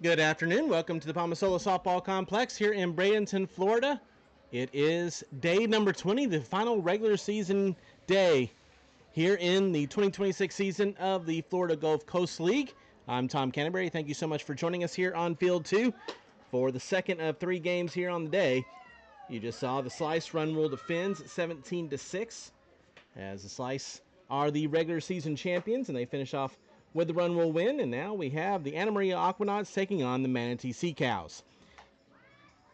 Good afternoon. Welcome to the Palmasola Softball Complex here in Bradenton, Florida. It is day number 20, the final regular season day here in the 2026 season of the Florida Gulf Coast League. I'm Tom Canterbury. Thank you so much for joining us here on Field 2 for the second of three games here on the day. You just saw the Slice run rule to Finns 17-6, as the Slice are the regular season champions, and they finish off with the run rule win. And now we have the Anna Maria Aquanauts taking on the Manatee Sea Cows.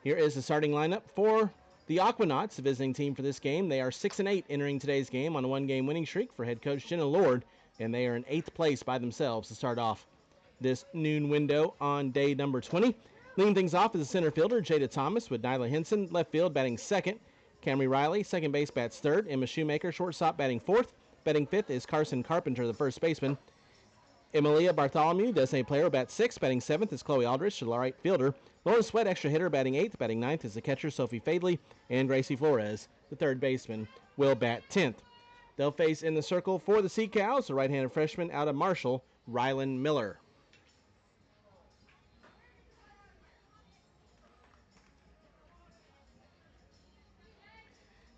Here is the starting lineup for the Aquanauts, the visiting team for this game. They are 6-8 entering today's game on a one-game winning streak for head coach Jenna Lord, and they are in 8th place by themselves to start off this noon window on day number 20. Leading things off is the center fielder, Jada Thomas, with Nyla Henson, left field batting second. Camry Riley, second base, bats third. Emma Shoemaker, shortstop, batting fourth. Batting fifth is Carson Carpenter, the first baseman. Emilia Bartholomew, designated player, bats sixth. Batting seventh is Chloe Aldrich, the right fielder. Lauren Sweat, extra hitter, batting eighth. Batting ninth is the catcher, Sophie Fadley. And Gracie Flores, the third baseman, will bat 10th. They'll face in the circle for the Sea Cows, the right-handed freshman out of Marshall, Rylan Miller.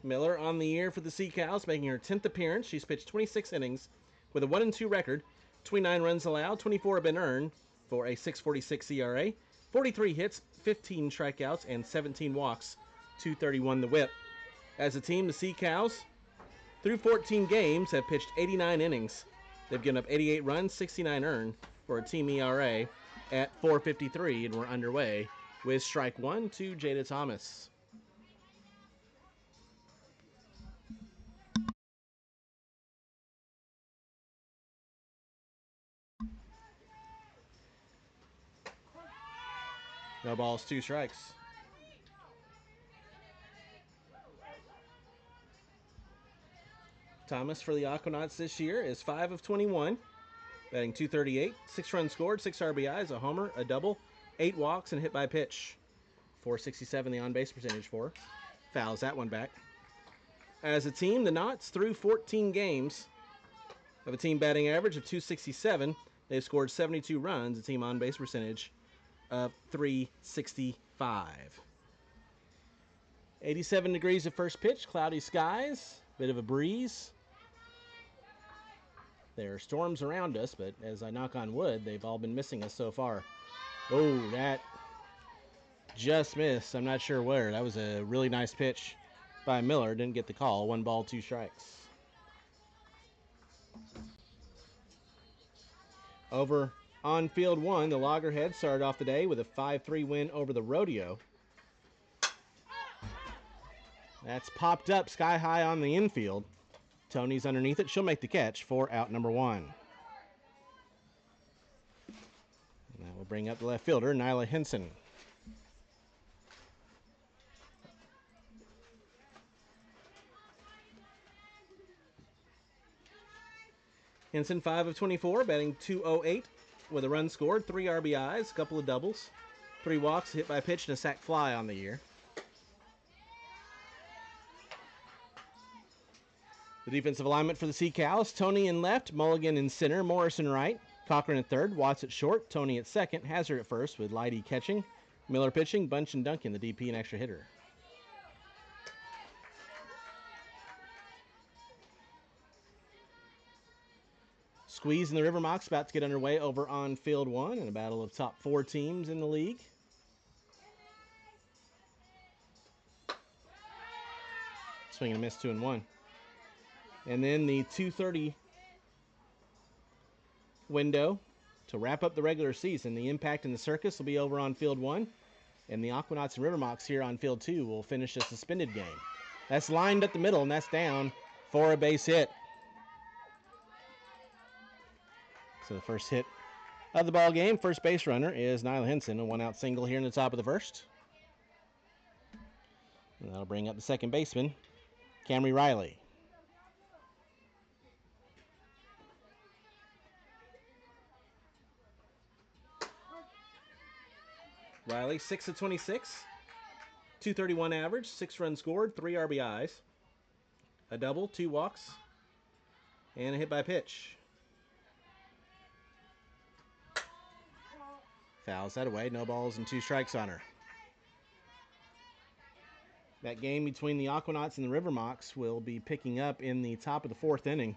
Miller on the year for the Sea Cows, making her 10th appearance. She's pitched 26 innings with a 1-2 record. 29 runs allowed, 24 have been earned for a 6.46 ERA, 43 hits, 15 strikeouts, and 17 walks, 231 the whip. As a team, the Sea Cows, through 14 games, have pitched 89 innings. They've given up 88 runs, 69 earned for a team ERA at 4.53, and we're underway with strike one to Jada Thomas. No balls, two strikes. Thomas for the Aquanauts this year is 5 of 21, batting .238, 6 runs scored, 6 RBIs, a homer, a double, 8 walks, and hit by pitch. .467 the on-base percentage for. Fouls that one back. As a team, the Knots, through 14 games, have a team batting average of .267. They've scored 72 runs, a team on-base percentage of .365. 87 degrees at first pitch, cloudy skies, bit of a breeze. There are storms around us, but as I knock on wood, they've all been missing us so far. Oh, that just missed. I'm not sure where. That was a really nice pitch by Miller. Didn't get the call. 1 ball, 2 strikes. Over on field one, the Loggerheads started off the day with a 5-3 win over the Rodeo. That's popped up sky high on the infield. Tony's underneath it. She'll make the catch for out number 1. And that will bring up the left fielder, Nyla Henson. Henson 5 of 24, batting .208 with a run scored, 3 RBIs, a couple of doubles, 3 walks, hit by a pitch, and a sac fly on the year. The defensive alignment for the Sea Cows, Tony in left, Mulligan in center, Morrison right, Cochran at third, Watts at short, Tony at second, Hazard at first with Leidy catching, Miller pitching, Bunch and Duncan, the DP and extra hitter. Squeeze in the River Mocs about to get underway over on field one in a battle of top 4 teams in the league. Swing and a miss, 2-1. And then the 2:30 window to wrap up the regular season. The Impact and the Circus will be over on field 1, and the Aquanauts and River Mocs here on field 2 will finish a suspended game. That's lined up the middle, and that's down for a base hit. So the first hit of the ball game, first base runner is Nyla Henson, a 1-out single here in the top of the first. And that'll bring up the second baseman, Camry Riley. Riley, 6 of 26, .231 average, 6 runs scored, 3 RBIs, a double, 2 walks, and a hit by pitch. Fouls that away. No balls and 2 strikes on her. That game between the Aquanauts and the River Mocs will be picking up in the top of the 4th inning.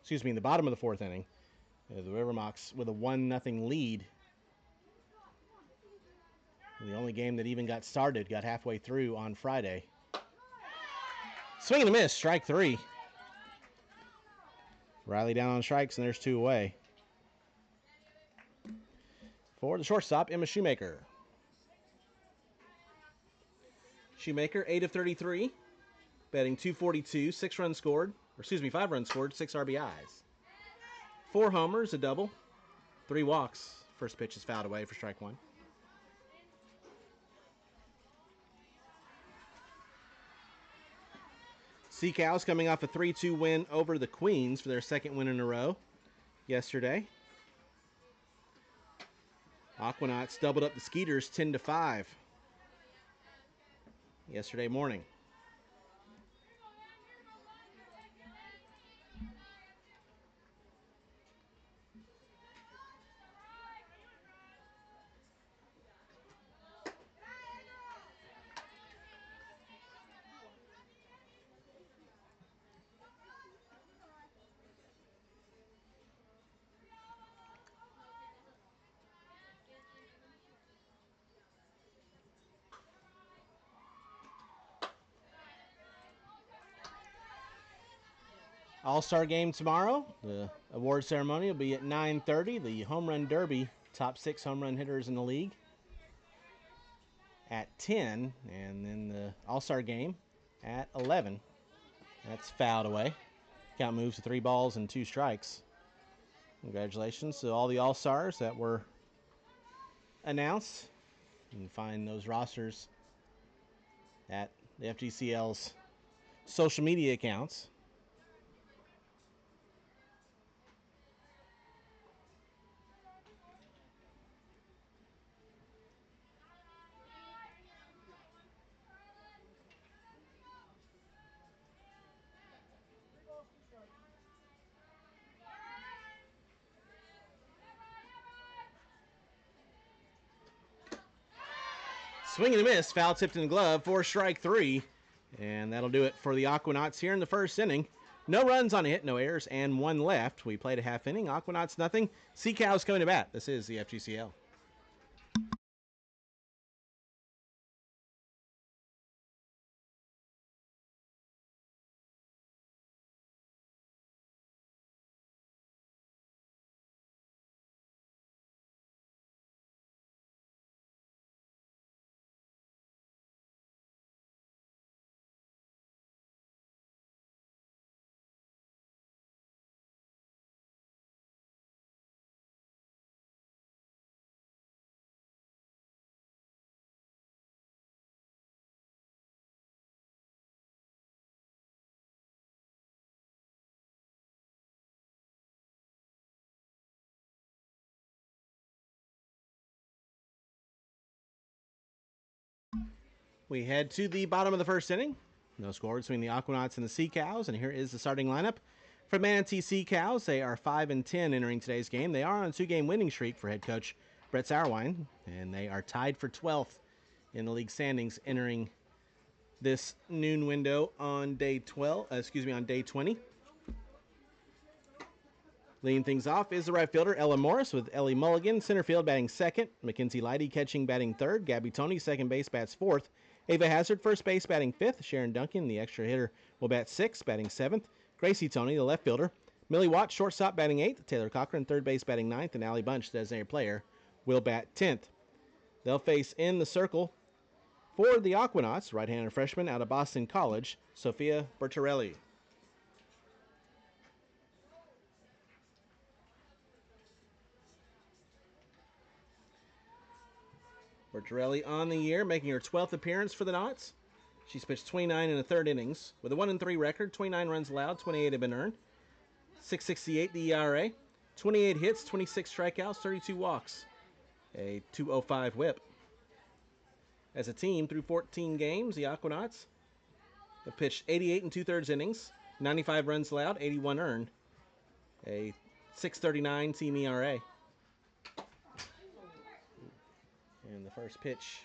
Excuse me, in the bottom of the 4th inning. The River Mocs with a 1-0 lead. The only game that even got started, got halfway through on Friday. Swing and a miss, strike 3. Riley down on strikes, and there's 2 away. For the shortstop, Emma Shoemaker. Shoemaker, 8 of 33, batting .242, 6 runs scored, 5 runs scored, 6 RBIs. 4 homers, a double, 3 walks. First pitch is fouled away for strike 1. Sea Cows coming off a 3-2 win over the Queens for their 2nd win in a row yesterday. Aquanauts doubled up the Skeeters 10-5 yesterday morning. All-Star game tomorrow. The award ceremony will be at 9:30. The Home Run Derby, top 6 home run hitters in the league, at 10. And then the All-Star game at 11. That's fouled away. Count moves to 3 balls and 2 strikes. Congratulations to all the All-Stars that were announced. You can find those rosters at the FGCL's social media accounts. Swing and a miss, foul tipped in the glove for strike 3. And that'll do it for the Aquanauts here in the 1st inning. No runs on a hit, no errors, and 1 left. We played a half inning. Aquanauts nothing. Sea Cows coming to bat. This is the FGCL. We head to the bottom of the 1st inning. No score between the Aquanauts and the Sea Cows, and here is the starting lineup. For Manatee Sea Cows, they are 5-10 entering today's game. They are on a 2-game winning streak for head coach Brett Sauerwein, and they are tied for 12th in the league standings entering this noon window on day 20. Leading things off is the right fielder, Ella Morris, with Ellie Mulligan. Center field batting 2nd. Mackenzie Leidy catching, batting 3rd. Gabby Tony, second base, bats 4th. Ava Hazard, first base, batting 5th. Sharon Duncan, the extra hitter, will bat 6th, batting 7th. Gracie Tony, the left fielder. Millie Watt, shortstop, batting 8th. Taylor Cochran, third base, batting 9th. And Allie Bunch, designated player, will bat 10th. They'll face in the circle for the Aquanauts, right-handed freshman out of Boston College, Sophia Bertarelli. Bertarelli on the year, making her 12th appearance for the Knots. She's pitched 29 in the 3rd innings with a 1-3 record, 29 runs allowed, 28 have been earned. 6.68 the ERA, 28 hits, 26 strikeouts, 32 walks, a 2.05 whip. As a team, through 14 games, the Aquanauts have pitched 88 and 2/3 innings, 95 runs allowed, 81 earned, a 6.39 team ERA. And the first pitch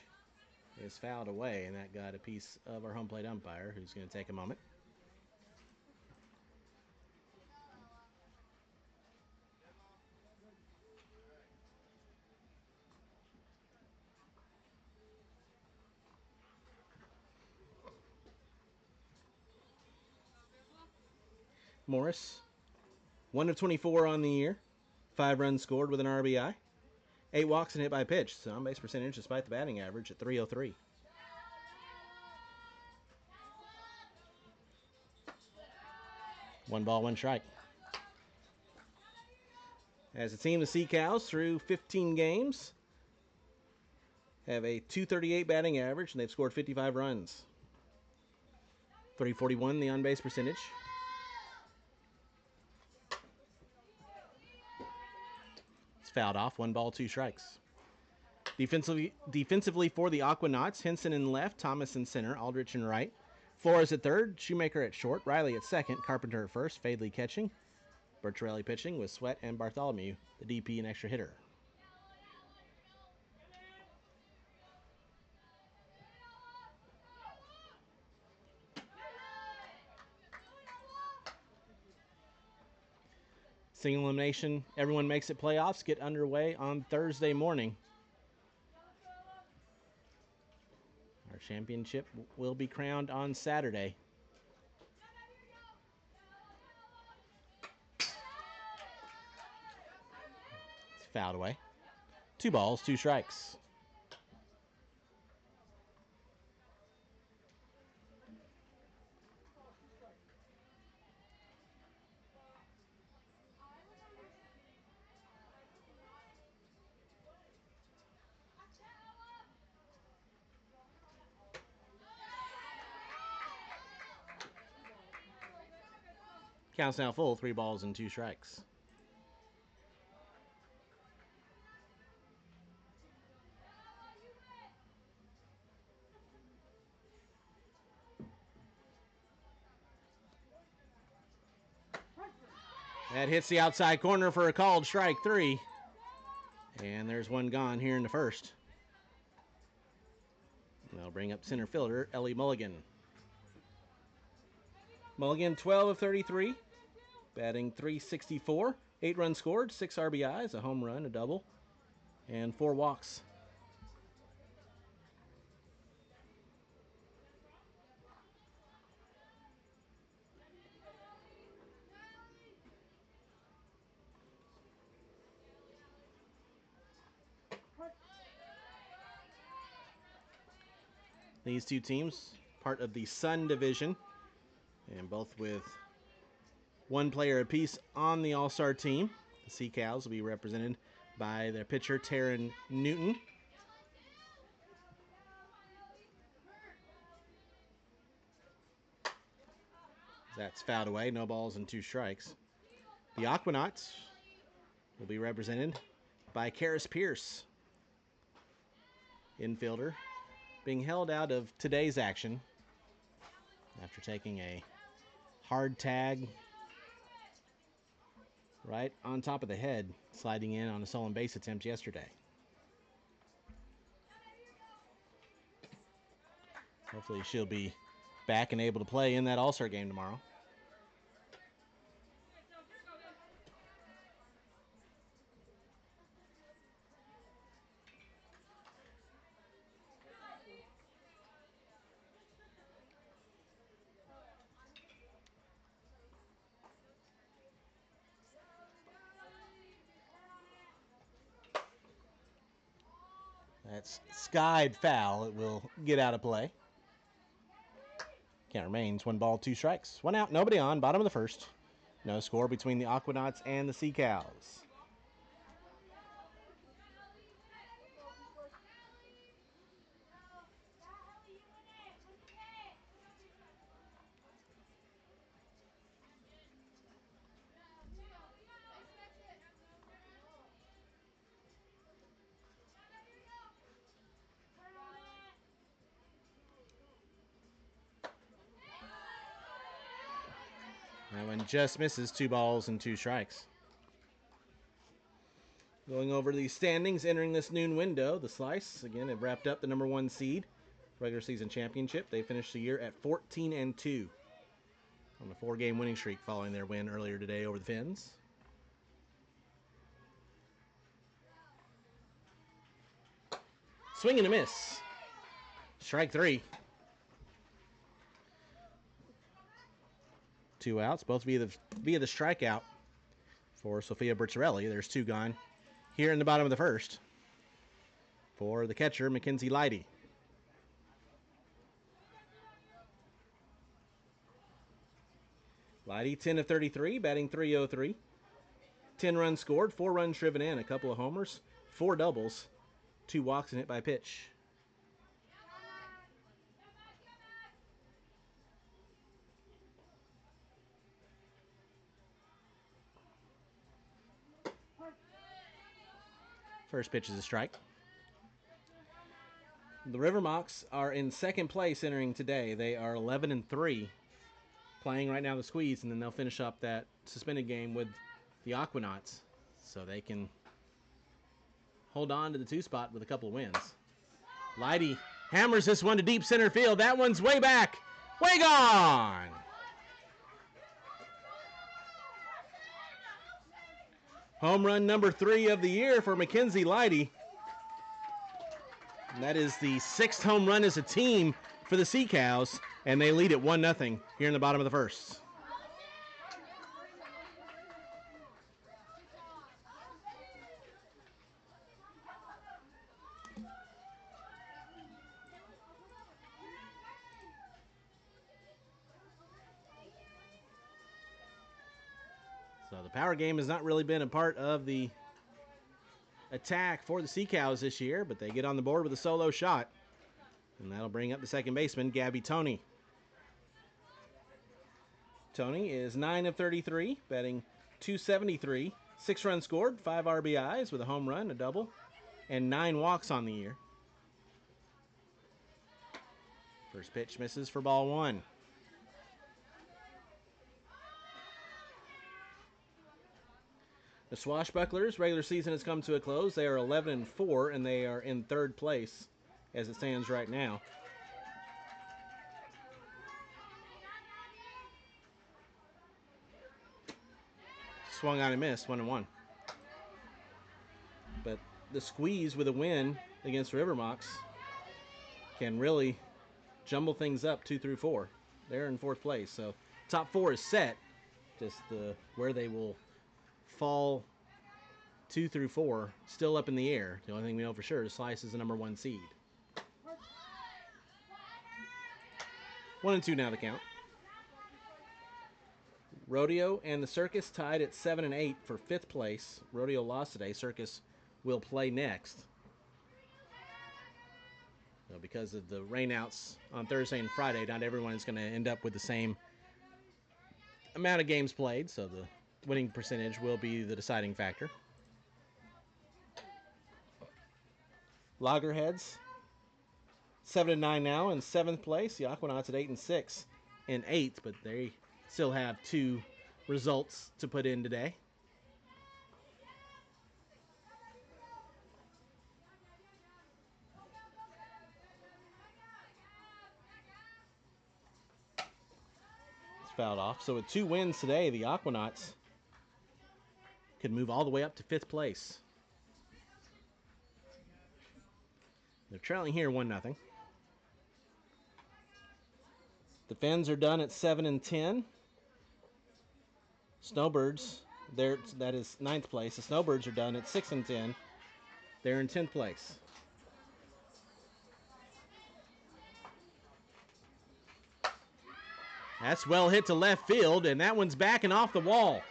is fouled away, and that got a piece of our home plate umpire, who's going to take a moment. Morris, 1 of 24 on the year, 5 runs scored with an RBI, 8 walks and hit by pitch. So on base percentage despite the batting average at .303. One ball, one strike. As a team, the Sea Cows, through 15 games, have a .238 batting average, and they've scored 55 runs. .341 the on-base percentage. It's fouled off. 1 ball, 2 strikes. Defensively for the Aquanauts, Henson in left, Thomas in center, Aldrich in right. Flores at third, Shoemaker at short, Riley at second, Carpenter at first, Fadley catching. Bertarelli pitching with Sweat and Bartholomew, the DP and extra hitter. Single elimination, everyone makes it playoffs, get underway on Thursday morning. Our championship will be crowned on Saturday. It's fouled away. 2 balls, 2 strikes. Count's now full, 3 balls and 2 strikes. That hits the outside corner for a called strike 3. And there's one gone here in the first. They'll bring up center fielder Ellie Mulligan. Mulligan, 12 of 33, batting .364, 8 runs scored, 6 RBIs, a home run, a double, and 4 walks. These two teams, part of the Sun Division, and both with 1 player apiece on the All-Star team. The Sea Cows will be represented by their pitcher, Taryn Newton. That's fouled away, no balls and 2 strikes. The Aquanauts will be represented by Karis Pierce, infielder, being held out of today's action after taking a hard tag right on top of the head, sliding in on a stolen base attempt yesterday. Hopefully she'll be back and able to play in that All-Star game tomorrow. That's skied foul. It will get out of play. Count remains 1 ball, 2 strikes. 1 out, nobody on, bottom of the first. No score between the Aquanauts and the Sea Cows. That one just misses, 2 balls and 2 strikes. Going over the standings entering this noon window, the Slice, again, have wrapped up the #1 seed regular season championship. They finished the year at 14-2 on a 4-game winning streak following their win earlier today over the Finns. Swing and a miss. Strike 3. 2 outs, both via the strikeout for Sophia Bertarelli. There's 2 gone here in the bottom of the first for the catcher, Mackenzie Leidy. Leidy, 10 of 33, batting .303. 10 runs scored, 4 runs driven in, a couple of homers, 4 doubles, 2 walks and hit by pitch. First pitch is a strike. The River Mocs are in second place entering today. They are 11-3, playing right now the squeeze, and then they'll finish up that suspended game with the Aquanauts, so they can hold on to the 2 spot with a couple of wins. Leidy hammers this one to deep center field. That one's way back, way gone. Home run number 3 of the year for Mackenzie Leidy. And that is the 6th home run as a team for the Sea Cows, and they lead at 1-0 here in the bottom of the first. So the power game has not really been a part of the attack for the Sea Cows this year, but they get on the board with a solo shot, and that'll bring up the second baseman, Gabby Tony. Tony is 9 of 33, batting .273, 6 runs scored, 5 RBIs with a home run, a double, and 9 walks on the year. First pitch misses for ball 1. The Swashbucklers' regular season has come to a close. They are 11-4, and they are in 3rd place as it stands right now. Swung on and missed, 1-1. But the squeeze with a win against River Mocs can really jumble things up 2 through 4. They're in 4th place, so top 4 is set. Just where they will fall 2 through 4 still up in the air. The only thing we know for sure is Slice is the #1 seed. 1-2 now the count. Rodeo and the Circus tied at 7 and 8 for 5th place. Rodeo lost today. Circus will play next. So because of the rainouts on Thursday and Friday, not everyone is going to end up with the same amount of games played, so the winning percentage will be the deciding factor. Loggerheads 7 and 9 now in 7th place. The Aquanauts at 8 and 6 in 8th, but they still have 2 results to put in today. It's fouled off. So with 2 wins today, the Aquanauts could move all the way up to 5th place. They're trailing here 1-0. The Finns are done at 7 and 10. Snowbirds, that is 9th place. The Snowbirds are done at 6 and 10. They're in 10th place. That's well hit to left field, and that one's back and off the wall.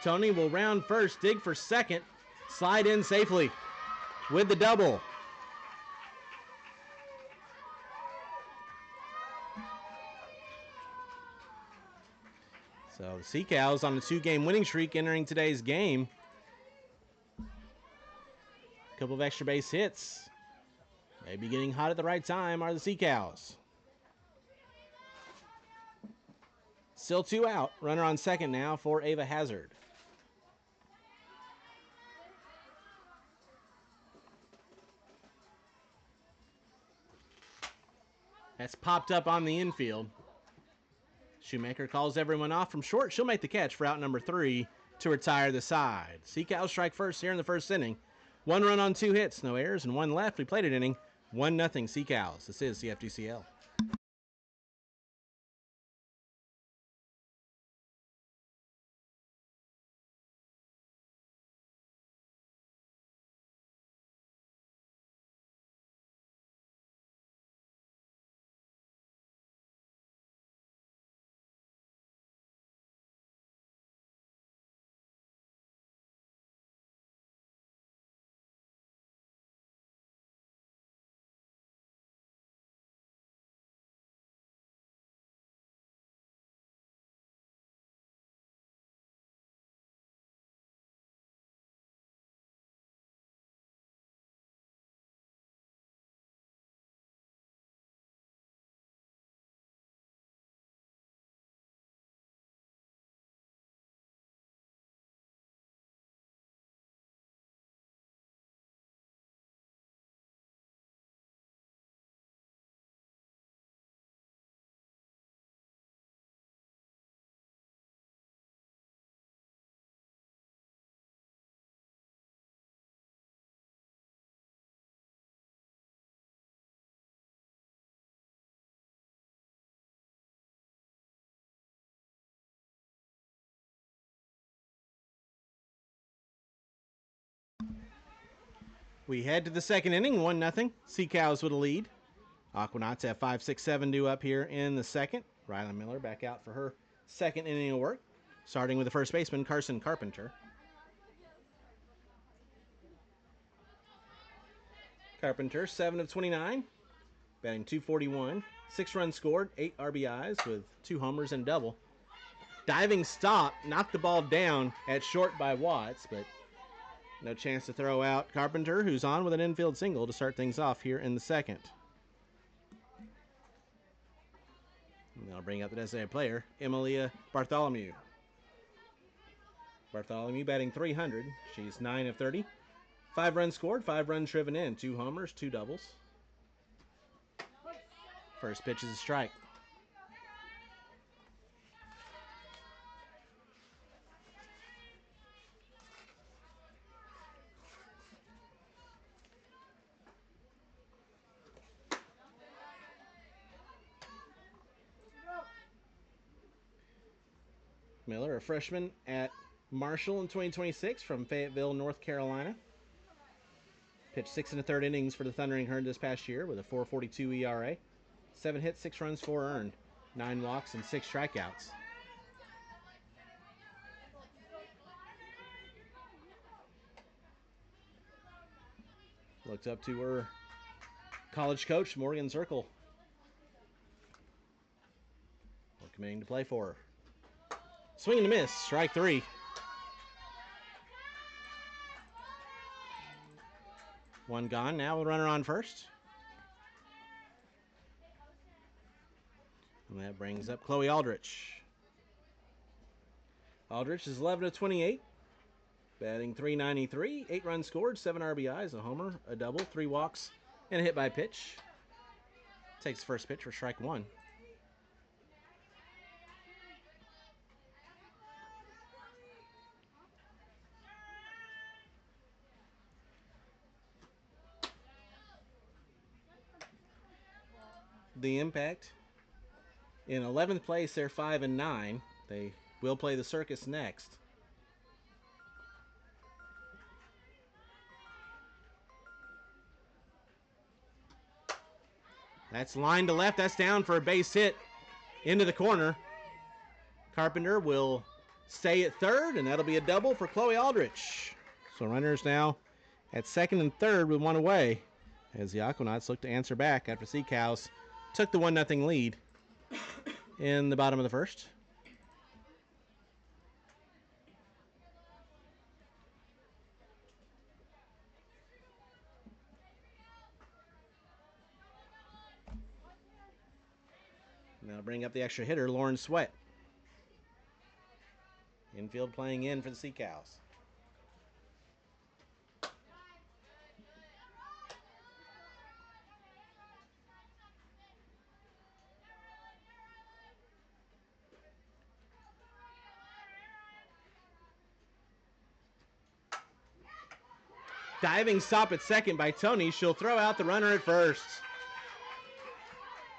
Tony will round first, dig for second, slide in safely with the double. So the Sea Cows on a 2-game winning streak entering today's game. A couple of extra base hits. Maybe getting hot at the right time are the Sea Cows. Still 2 out. Runner on second now for Ava Hazard. That's popped up on the infield. Shoemaker calls everyone off from short. She'll make the catch for out number 3 to retire the side. Sea Cows strike first here in the first inning. 1 run on 2 hits, no errors, and 1 left. We played an inning. 1-0 Sea Cows. This is CFGCL. We head to the second inning, 1-0. Sea Cows with a lead. Aquanauts have 5, 6, 7 due up here in the second. Rylan Miller back out for her second inning of work, starting with the first baseman, Carson Carpenter. Carpenter, 7 of 29, batting .241, 6 runs scored, 8 RBIs with 2 homers and a double. Diving stop, knocked the ball down at short by Watts, but no chance to throw out Carpenter, who's on with an infield single to start things off here in the second. And they'll bring up the designated player, Emilia Bartholomew. Bartholomew batting .300. She's 9 of 30. 5 runs scored, 5 runs driven in, 2 homers, 2 doubles. First pitch is a strike. Miller, a freshman at Marshall in 2026 from Fayetteville, North Carolina. Pitched 6 1/3 innings for the Thundering Herd this past year with a 4.42 ERA. 7 hits, 6 runs, 4 earned, 9 walks, and 6 strikeouts. Looked up to her college coach, Morgan Zirkle, committing to play for her. Swing and a miss, strike 3. One gone, now a runner on first. And that brings up Chloe Aldrich. Aldrich is 11 of 28, batting .393, 8 runs scored, 7 RBIs, a homer, a double, 3 walks, and a hit by pitch. Takes the first pitch for strike 1. The Impact in 11th place, they're 5 and 9. They will play the Circus next. That's line to left. That's down for a base hit into the corner. Carpenter will stay at third, and that'll be a double for Chloe Aldrich. So runners now at second and third with 1 away as the Aquanauts look to answer back after Sea Cows took the 1-0 lead in the bottom of the first. Now bring up the extra hitter, Lauren Sweat. Infield playing in for the Sea Cows. Diving stop at second by Tony. She'll throw out the runner at first.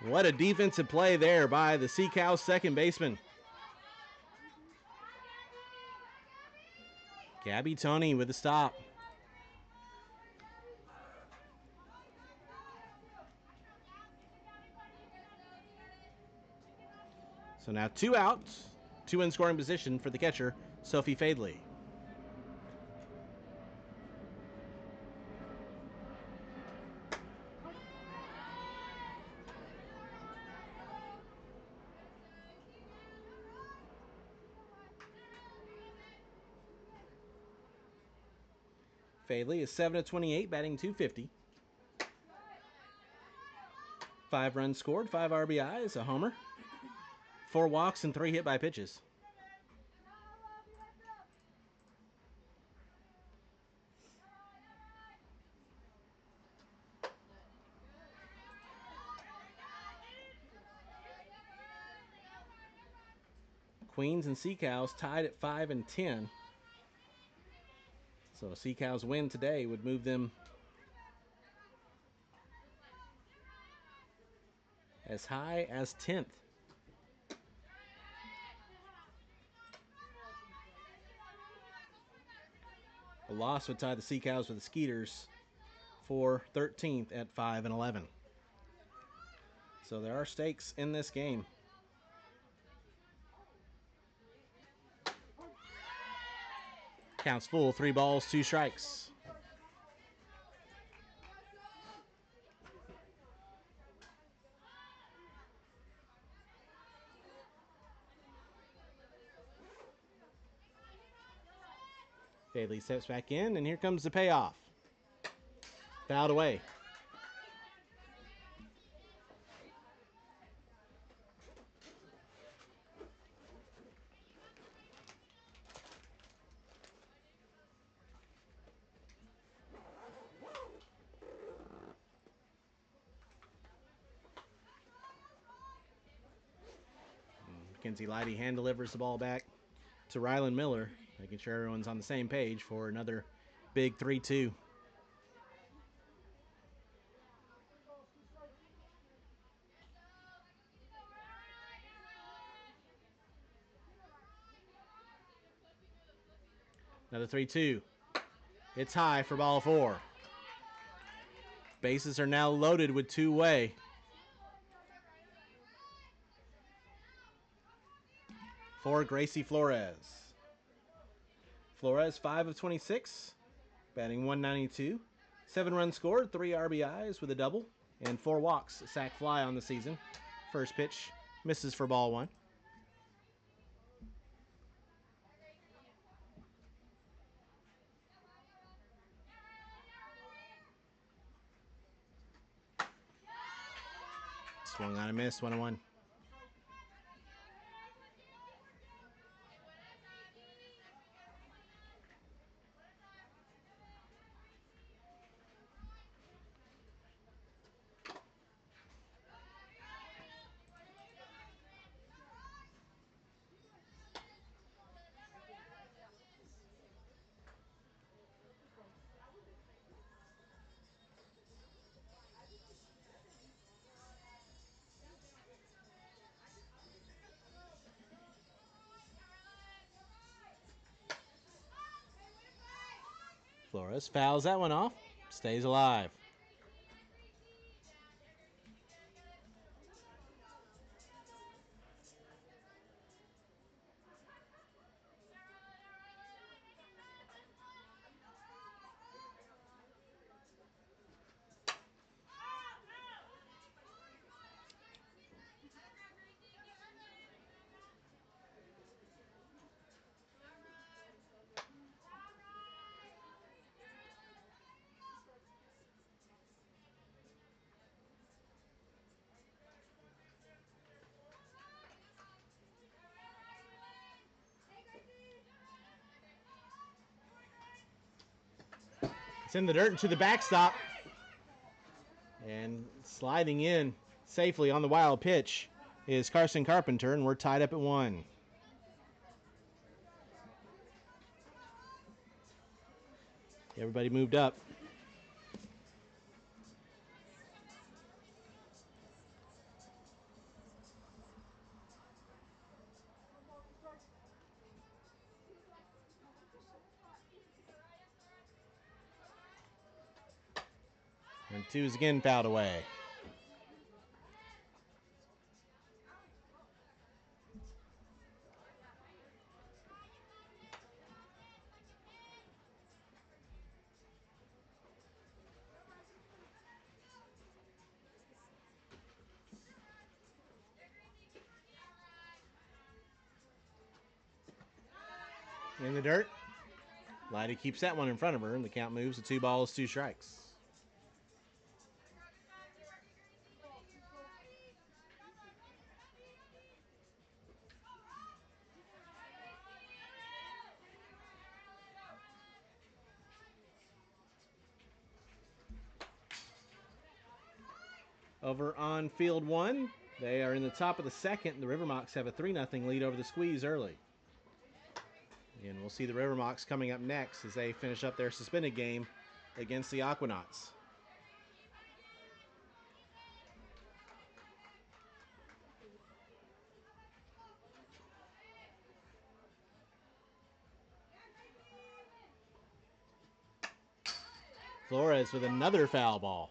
What a defensive play there by the Sea Cows second baseman. Gabby Tony with the stop. So now 2 outs, 2 in scoring position for the catcher, Sophie Fadley. Fadley is 7-28, batting .250. 5 runs scored, 5 RBIs, a homer, 4 walks, and 3 hit by pitches. Queens and Sea Cows tied at 5 and 10. So a Sea Cows win today would move them as high as 10th. A loss would tie the Sea Cows with the Skeeters for 13th at 5 and 11. So there are stakes in this game. Counts full, 3 balls, 2 strikes. Fadley steps back in, and here comes the payoff. Fouled away. Mackenzie Leidy hand delivers the ball back to Rylan Miller, making sure everyone's on the same page for another big 3-2. Another 3-2. It's high for ball 4. Bases are now loaded with 2-way. For Gracie Flores. Flores 5 of 26, batting .192. 7 runs scored, 3 RBIs with a double, and 4 walks, sac fly on the season. First pitch misses for ball 1. Swung on a miss, 1-1. Flores fouls that one off, stays alive. It's in the dirt to the backstop. And sliding in safely on the wild pitch is Carson Carpenter, and we're tied up at 1. Everybody moved up. And 2 is again fouled away. In the dirt. Lighty keeps that one in front of her, and the count moves to 2 balls, 2 strikes. Over on field 1, they are in the top of the second. The Rivermocks have a 3-0 lead over the Squeeze early. And we'll see the Rivermocks coming up next as they finish up their suspended game against the Aquanauts. Flores with another foul ball.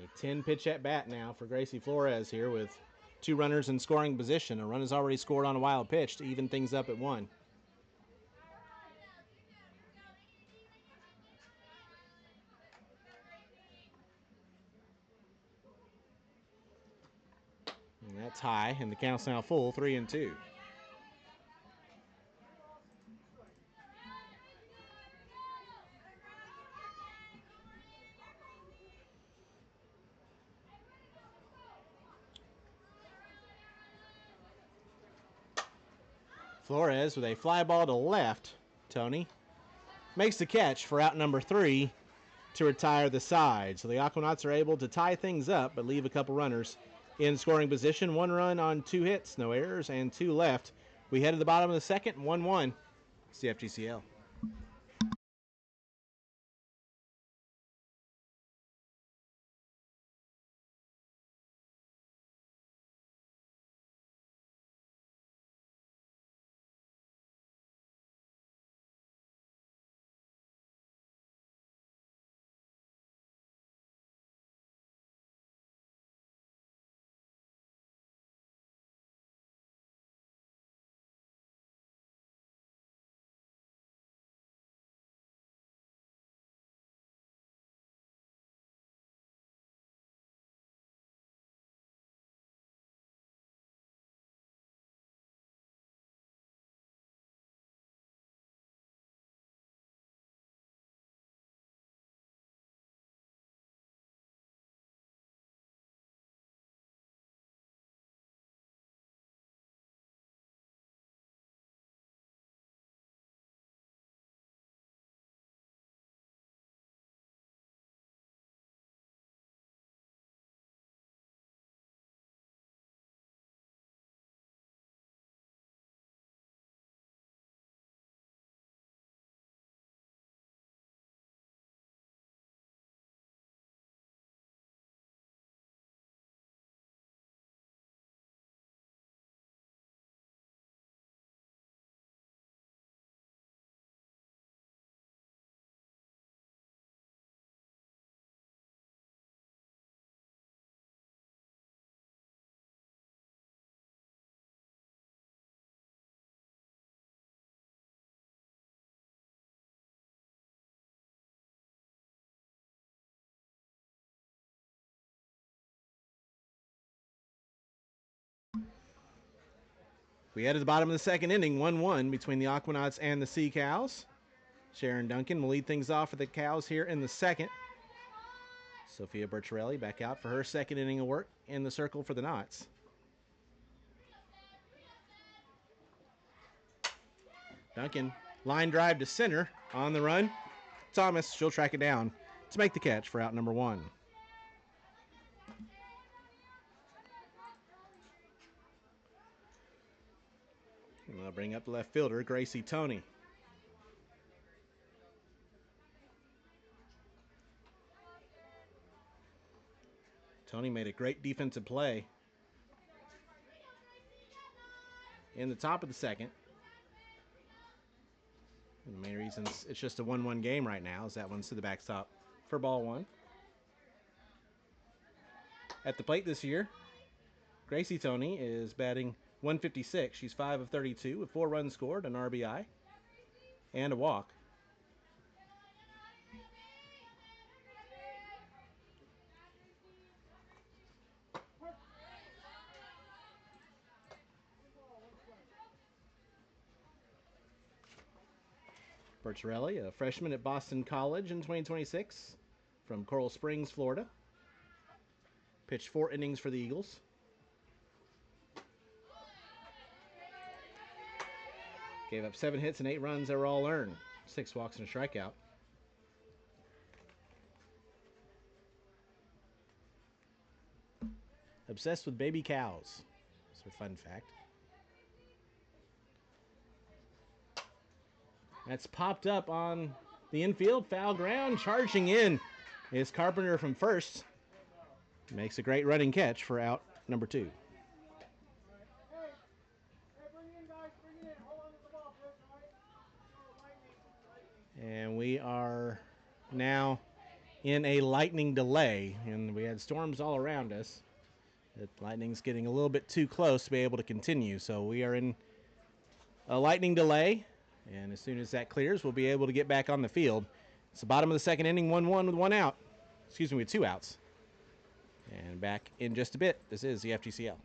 A 10-pitch at bat now for Gracie Flores here with 2 runners in scoring position. A run is already scored on a wild pitch to even things up at 1. And that's high, and the count's now full, 3-2. Flores with a fly ball to left. Tony makes the catch for out number 3 to retire the side. So the Aquanauts are able to tie things up, but leave a couple runners in scoring position. 1 run on 2 hits, no errors, and 2 left. We head to the bottom of the second, 1-1, CFGCL. We head to the bottom of the second inning, 1-1 between the Aquanauts and the Sea Cows. Sharon Duncan will lead things off for the Cows here in the second. Sophia Bertarelli back out for her second inning of work in the circle for the Knots. Duncan, line drive to center on the run. Thomas, she'll track it down to make the catch for out number 1. And they'll bring up the left fielder, Gracie Tony. Tony made a great defensive play in the top of the second. And the main reason it's just a 1-1 game right now is that one's to the backstop for ball one. At the plate this year, Gracie Tony is batting 156. She's 5 of 32 with 4 runs scored, an RBI, and a walk. Bertarelli, a freshman at Boston College in 2026 from Coral Springs, Florida. Pitched 4 innings for the Eagles. Gave up 7 hits and 8 runs that were all earned. 6 walks and a strikeout. Obsessed with baby cows. That's a fun fact. That's popped up on the infield. Foul ground. Charging in is Carpenter from first. Makes a great running catch for out number 2. And we are now in a lightning delay, and we had storms all around us. The lightning's getting a little bit too close to be able to continue, so we are in a lightning delay, and as soon as that clears, we'll be able to get back on the field. It's the bottom of the second inning, 1-1 with 1 out. Excuse me, with 2 outs. And back in just a bit. This is the FGCL.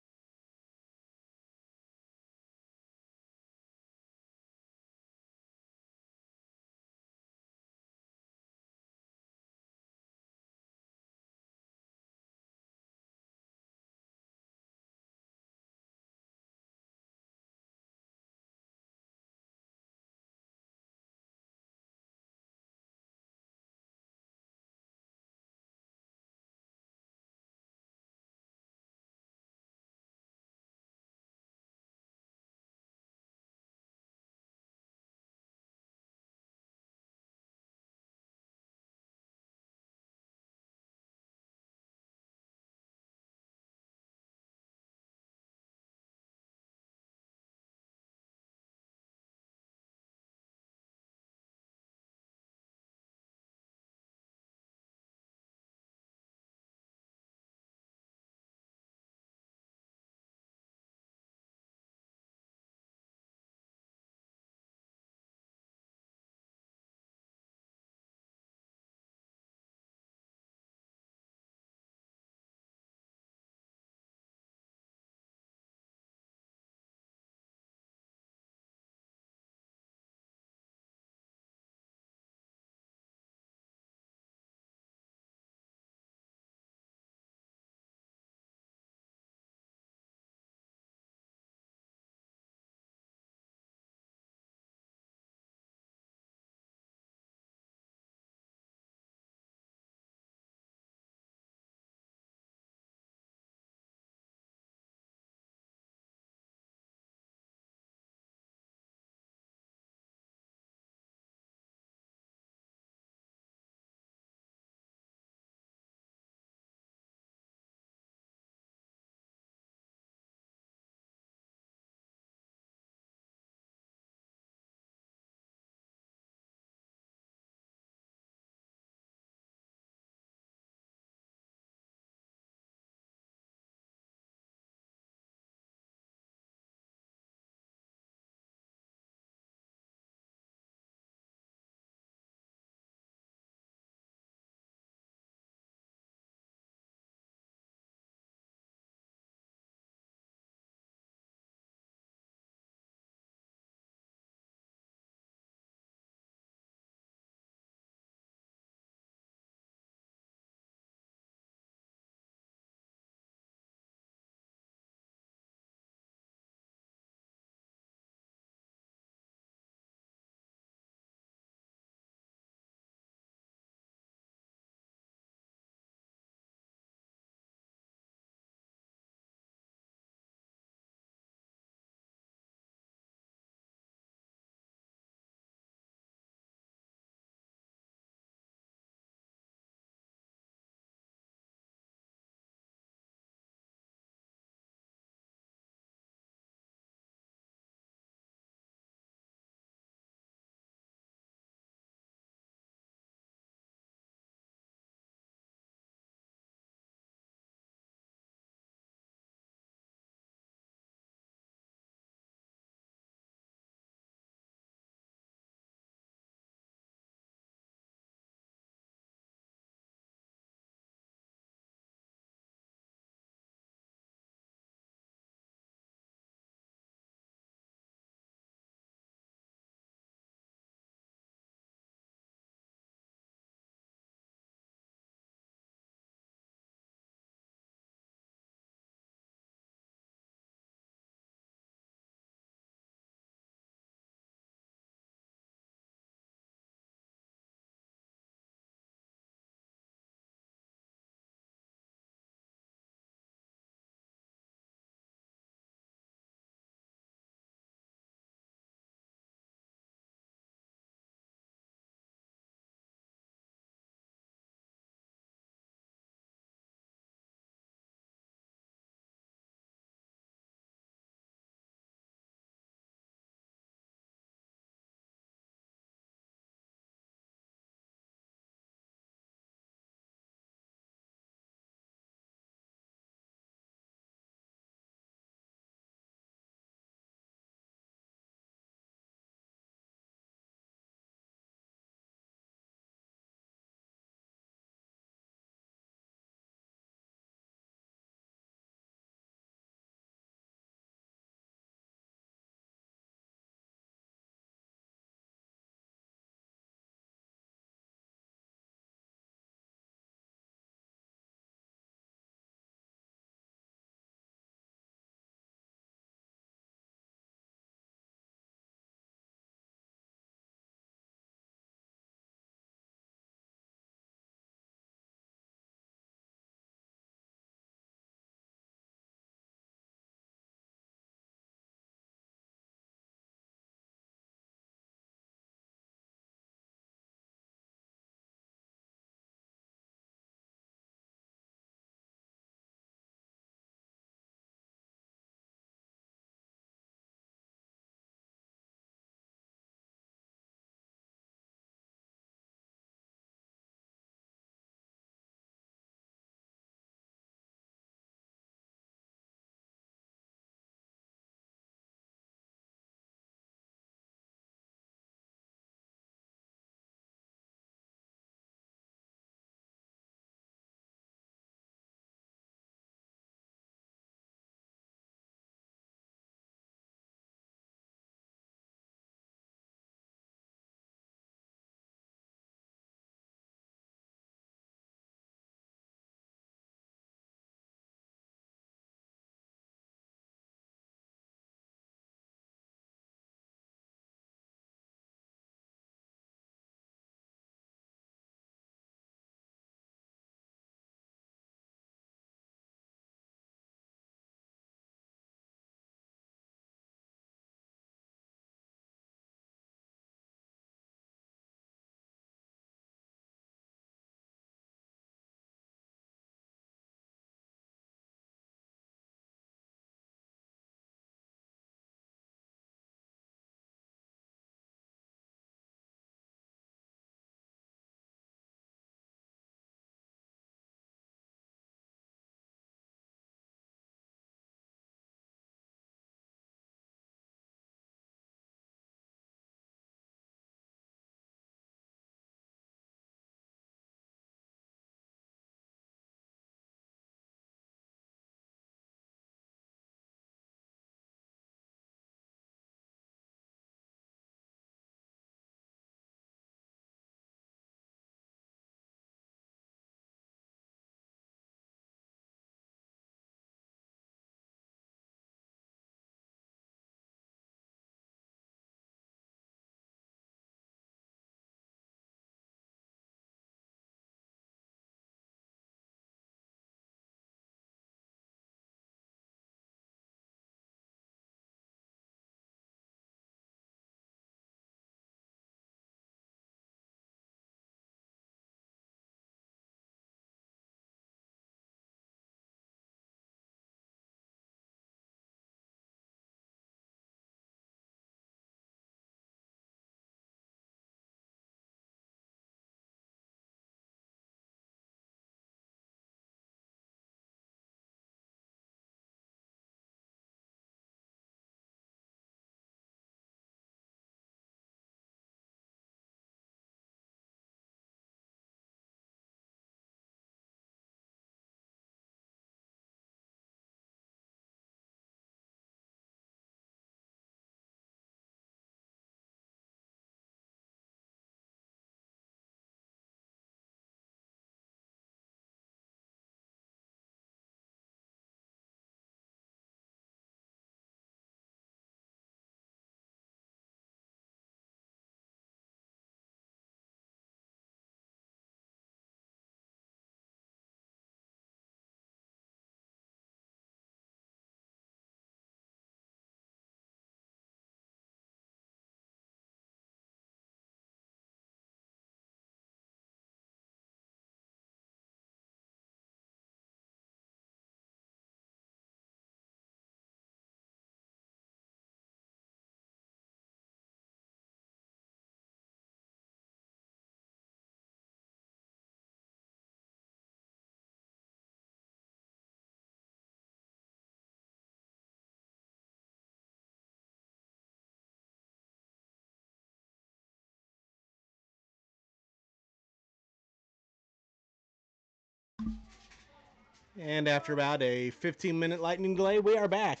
And after about a 15-minute lightning delay, we are back.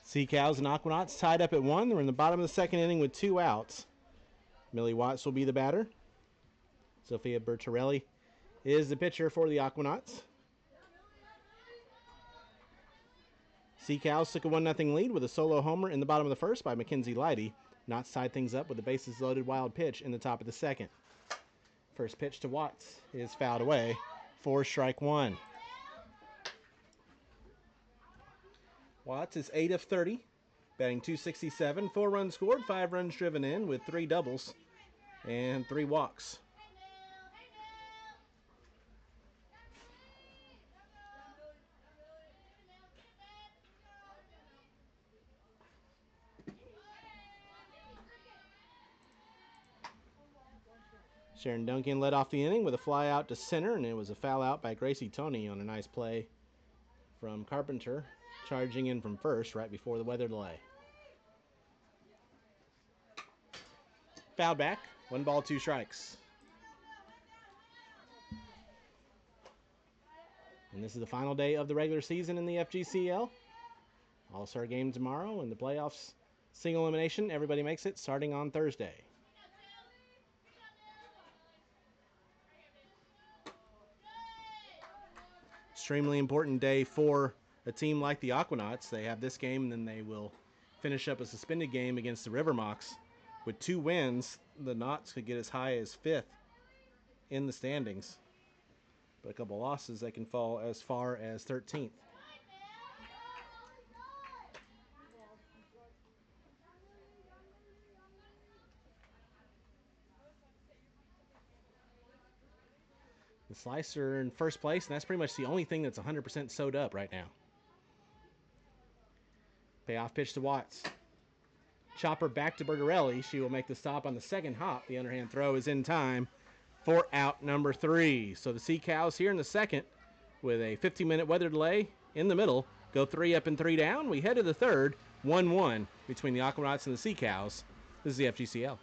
Sea Cows and Aquanauts tied up at 1. They're in the bottom of the second inning with 2 outs. Millie Watts will be the batter. Sophia Bertarelli is the pitcher for the Aquanauts. Sea Cows took a 1-0 lead with a solo homer in the bottom of the first by Mackenzie Leidy. Knots tied things up with a bases-loaded wild pitch in the top of the second. First pitch to Watts is fouled away for strike 1. Watts is 8 of 30, batting .267, 4 runs scored, 5 runs driven in with 3 doubles and 3 walks. Sharon Duncan led off the inning with a fly out to center, and it was a foul out by Gracie Tony on a nice play from Carpenter, charging in from first right before the weather delay. Foul back, 1 ball, 2 strikes. And this is the final day of the regular season in the FGCL. All-Star game tomorrow, and the playoffs single elimination. Everybody makes it starting on Thursday. Extremely important day for a team like the Aquanauts. They have this game, and then they will finish up a suspended game against the River Mocs. With 2 wins, the Knots could get as high as 5th in the standings. But a couple losses, they can fall as far as 13th. The Slicer in first place, and that's pretty much the only thing that's 100% sewed up right now. Payoff pitch to Watts. Chopper back to Bertarelli. She will make the stop on the second hop. The underhand throw is in time for out number 3. So the Sea Cows here in the second with a 15-minute weather delay in the middle go 3 up and 3 down. We head to the third, 1-1 between the Aquanauts and the Sea Cows. This is the FGCL.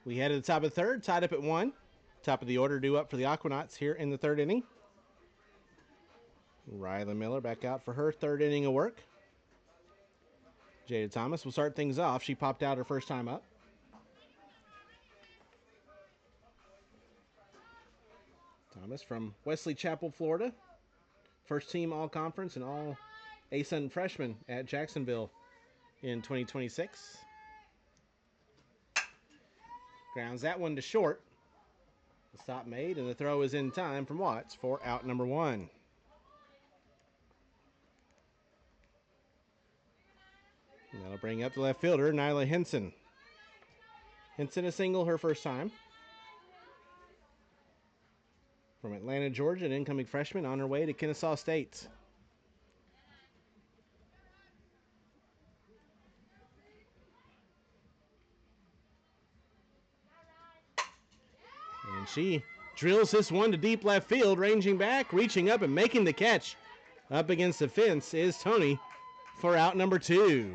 We head to the top of the third, tied up at 1. Top of the order due up for the Aquanauts here in the third inning. Riley Miller back out for her third inning of work. Jada Thomas will start things off. She popped out her first time up. Thomas from Wesley Chapel, Florida. First team all-conference and all ASUN freshman at Jacksonville in 2026. Grounds that one to short. The stop made, and the throw is in time from Watts for out number 1. And that'll bring up the left fielder, Nyla Henson. Henson a single her first time. From Atlanta, Georgia, an incoming freshman on her way to Kennesaw State. And she drills this one to deep left field, ranging back, reaching up and making the catch. Up against the fence is Tony for out number 2.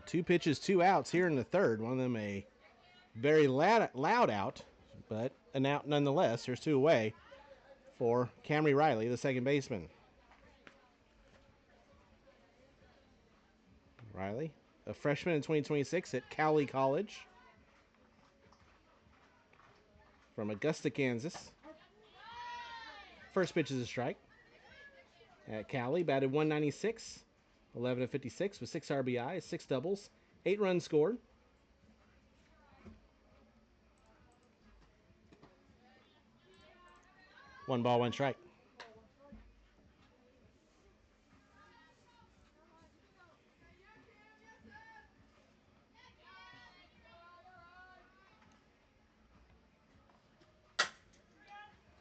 2 pitches, 2 outs here in the third. One of them a very loud out, but an out nonetheless. There's 2 away for Camry Riley, the second baseman. Riley, a freshman in 2026 at Cowley College from Augusta, Kansas. First pitch is a strike. At Cowley, batted 196, 11 of 56 with 6 RBIs, 6 doubles, 8 runs scored. One ball, one strike.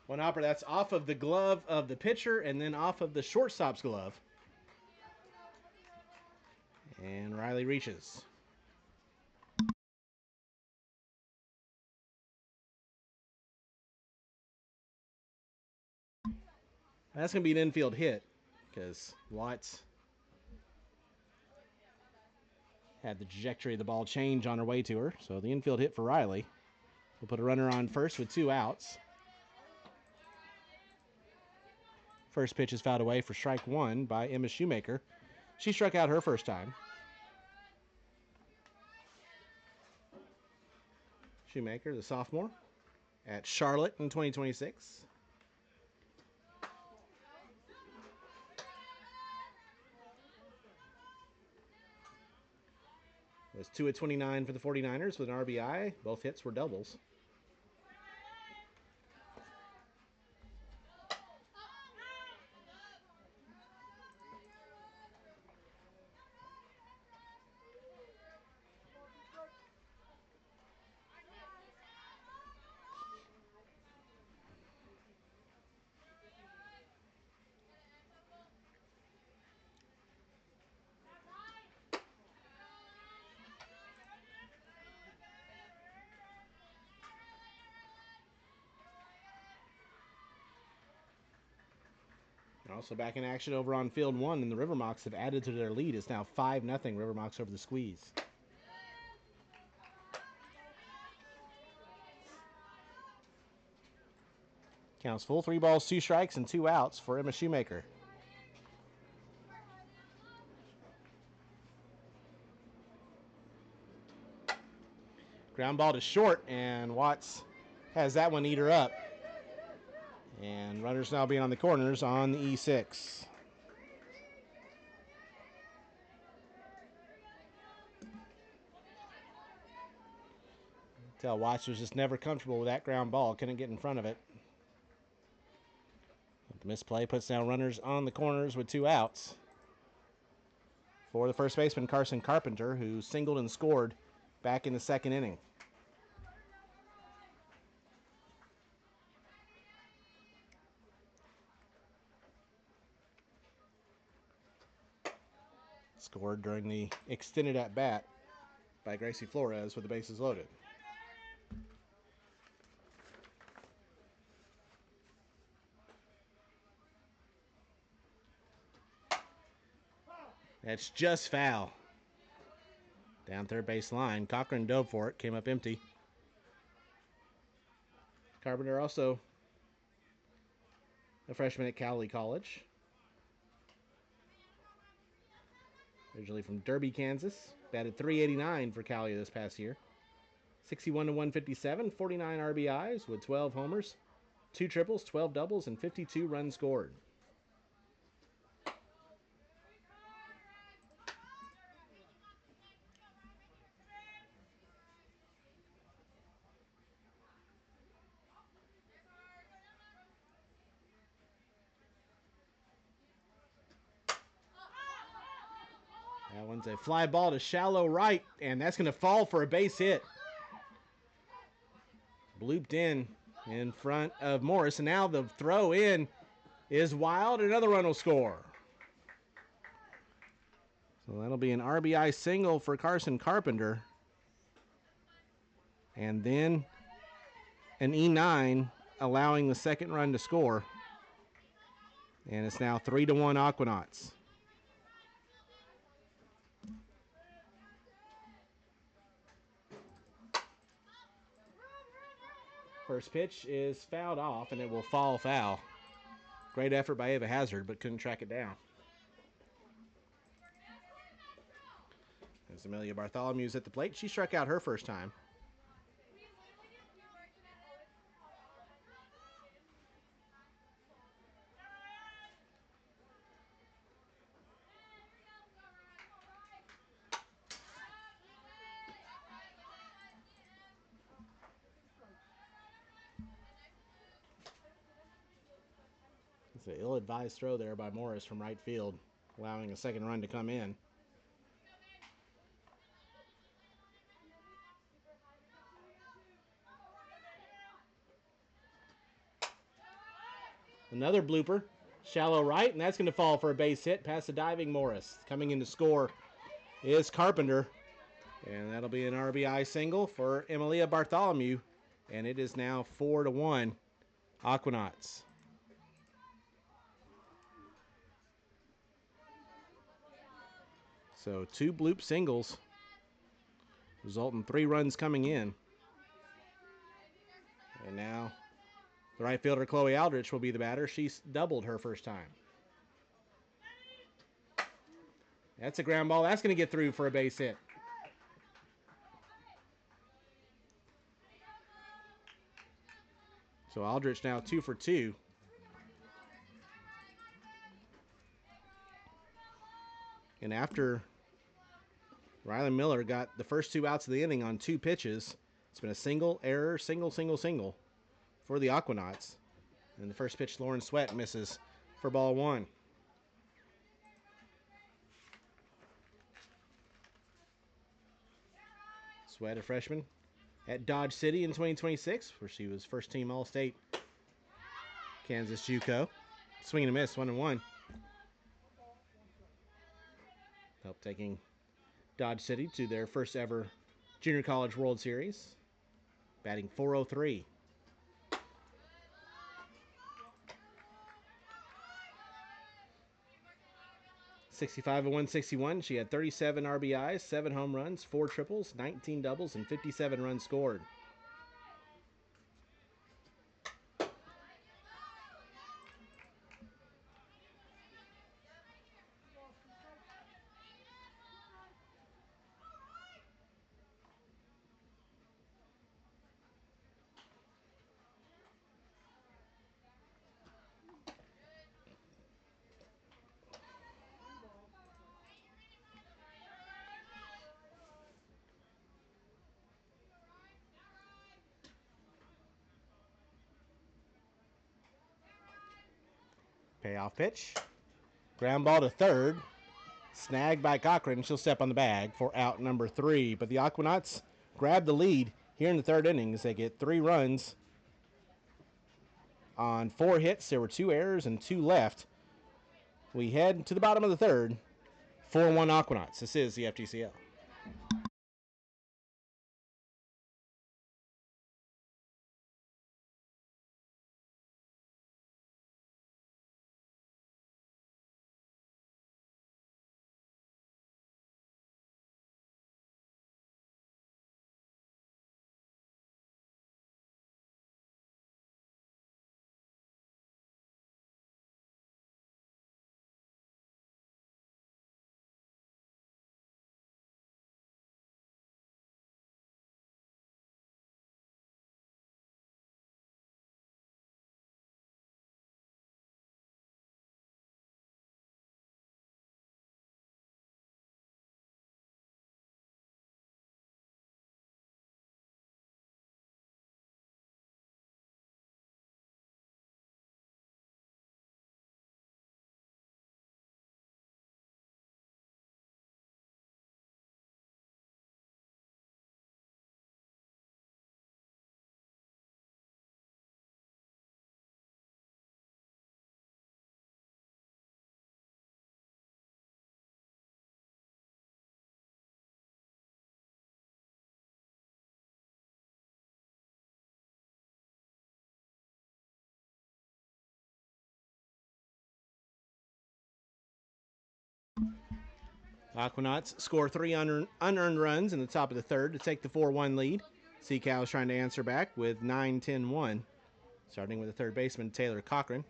One hopper, that's off of the glove of the pitcher and then off of the shortstop's glove. And Riley reaches. That's going to be an infield hit because Watts had the trajectory of the ball change on her way to her. So the infield hit for Riley. We'll put a runner on first with 2 outs. First pitch is fouled away for strike 1 by Emma Shoemaker. She struck out her first time. Shoemaker, the sophomore, at Charlotte in 2026. It was 2 of 29 for the 49ers with an RBI. Both hits were doubles. Also back in action over on field 1, and the Rivermocks have added to their lead. It's now 5-0 Rivermocks over the Squeeze. Counts full, 3 balls, 2 strikes, and 2 outs for Emma Shoemaker. Ground ball to short, and Watts has that one eat her up. And runners now being on the corners on the E6. Tell Watts was just never comfortable with that ground ball. Couldn't get in front of it. The misplay puts now runners on the corners with 2 outs. For the first baseman, Carson Carpenter, who singled and scored back in the second inning. Scored during the extended at-bat by Gracie Flores with the bases loaded. That's just foul. Down third base line. Cochran dove for it. Came up empty. Carpenter also a freshman at Cowley College. Originally from Derby, Kansas. Batted .389 for Cowley this past year. 61 to 157, 49 RBIs with 12 homers, 2 triples, 12 doubles, and 52 runs scored. That one's a fly ball to shallow right, and that's going to fall for a base hit. Blooped in front of Morris, and now the throw in is wild. Another run will score. So that'll be an RBI single for Carson Carpenter. And then an E9 allowing the second run to score. And it's now 3-1 Aquanauts. First pitch is fouled off, and it will fall foul. Great effort by Ava Hazard, but couldn't track it down. As Amelia Bartholomew's at the plate, she struck out her first time. It's an ill-advised throw there by Morris from right field, allowing a second run to come in. Another blooper, shallow right, and that's going to fall for a base hit past the diving Morris. Coming in to score is Carpenter, and that'll be an RBI single for Emilia Bartholomew, and it is now 4-1 Aquanauts. So 2 bloop singles, result in 3 runs coming in. And now the right fielder, Chloe Aldrich, will be the batter. She's doubled her first time. That's a ground ball. That's going to get through for a base hit. So Aldrich now 2 for 2. And after Riley Miller got the first 2 outs of the inning on 2 pitches, it's been a single, error, single for the Aquanauts. And the first pitch, Lauren Sweat misses for ball 1. Sweat, a freshman at Dodge City in 2026, where she was first team All-State Kansas JUCO. Swing and a miss, 1-1. Help taking Dodge City to their first ever Junior College World Series. Batting .403. .65 and 161. She had 37 RBIs, 7 home runs, 4 triples, 19 doubles, and 57 runs scored. Payoff pitch. Ground ball to third. Snagged by Cochran. She'll step on the bag for out number 3. But the Aquanauts grab the lead here in the third inning as they get 3 runs on 4 hits. There were 2 errors and 2 left. We head to the bottom of the third. 4-1 Aquanauts. This is the FTCL. Aquanauts score 3 unearned runs in the top of the third to take the 4-1 lead. Seacow is trying to answer back with 9-10-1, starting with the third baseman, Taylor Cochran.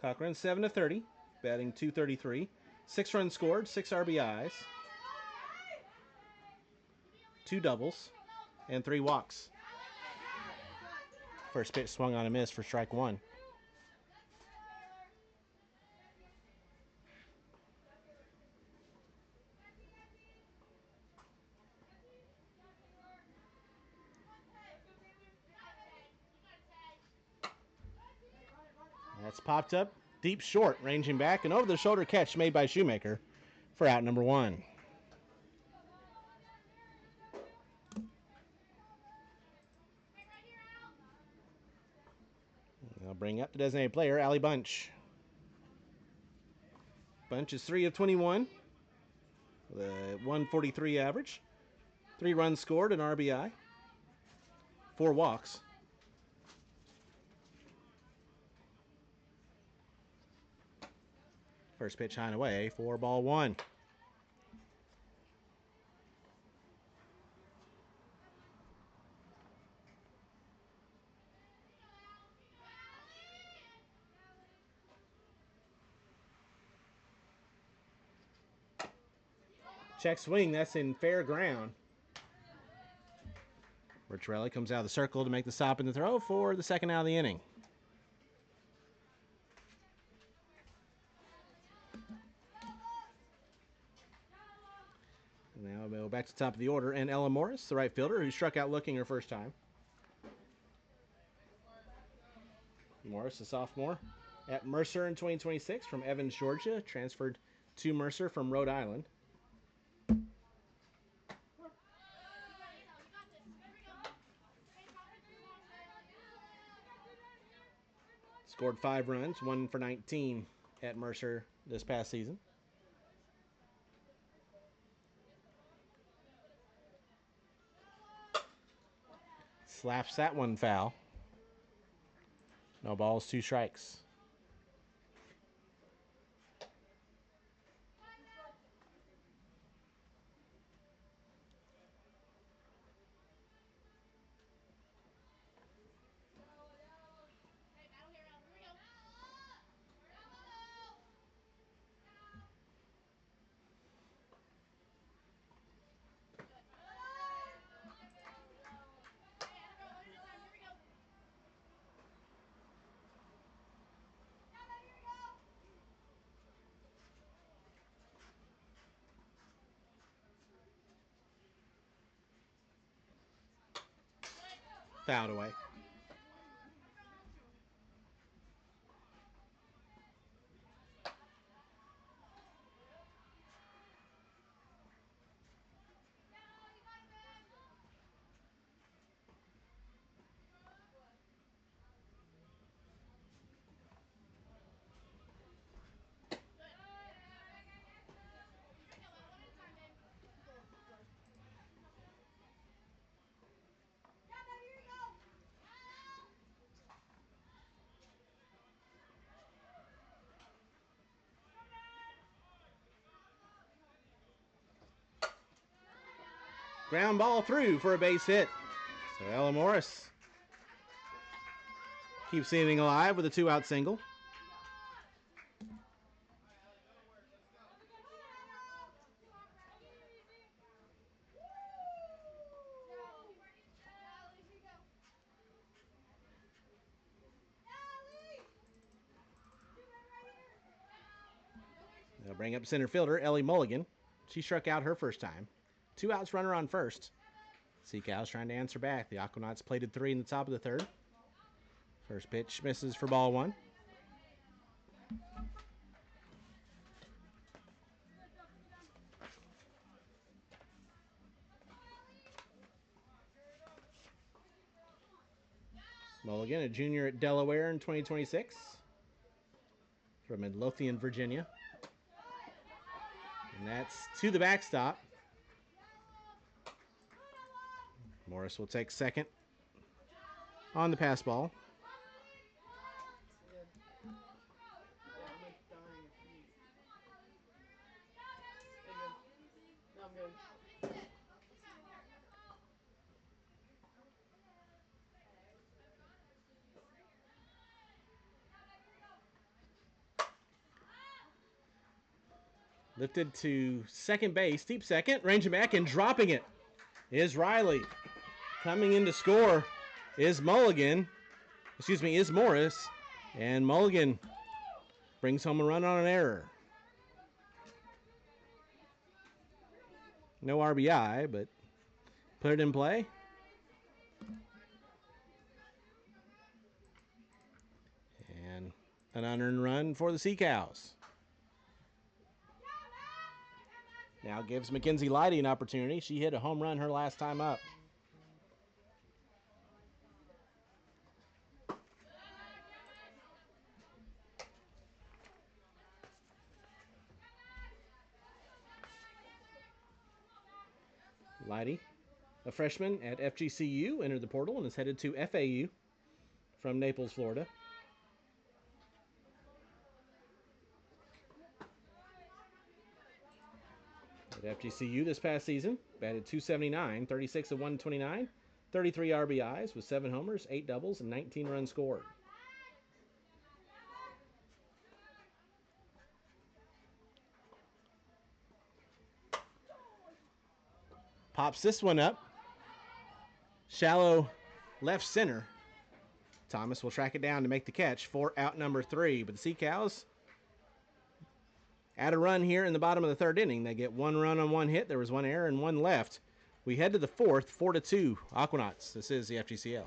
Cochran, 7-30, batting .233. 6 runs scored, 6 RBIs, 2 doubles, and 3 walks. First pitch swung on a miss for strike one. That's popped up deep short, ranging back, and over the shoulder catch made by Shoemaker for out number one. They'll bring up the designated player, Allie Bunch. Bunch is 3 of 21, with a 143 average, 3 runs scored, an RBI, 4 walks. First pitch high and away for ball one. Check swing, that's in fair ground. Bertarelli comes out of the circle to make the stop in the throw for the second out of the inning. Now we'll go back to the top of the order, and Ella Morris, the right fielder, who struck out looking her first time. Morris, a sophomore at Mercer in 2026 from Evans, Georgia, transferred to Mercer from Rhode Island. Scored 5 runs, 1 for 19 at Mercer this past season. Slaps that one foul. No balls, 2 strikes. Fouled away. Ground ball through for a base hit. So Ella Morris keeps the inning alive with a 2-out single. They'll bring up center fielder Ellie Mulligan. She struck out her first time. 2 outs, runner on first. Seacow's trying to answer back. The Aquanauts plated 3 in the top of the third. First pitch misses for ball one. Mulligan, a junior at Delaware in 2026 from Midlothian, Virginia. And that's to the backstop. Morris will take second on the pass ball. Lifted to second base, deep second, ranging back and dropping it is Riley. Coming in to score is Mulligan. Excuse me, is Morris. And Mulligan brings home a run on an error. No RBI, but put it in play. And an unearned run for the Sea Cows. Now gives Mackenzie Leidy an opportunity. She hit a home run her last time up. Leidy, a freshman at FGCU, entered the portal and is headed to FAU from Naples, Florida. At FGCU this past season, batted .279, 36 of 129, 33 RBIs with 7 homers, 8 doubles, and 19 runs scored. Pops this one up. Shallow left center. Thomas will track it down to make the catch for out number 3. But the Sea Cows add a run here in the bottom of the third inning. They get 1 run on 1 hit. There was 1 error and 1 left. We head to the fourth, 4-2, Aquanauts. This is the FGCL.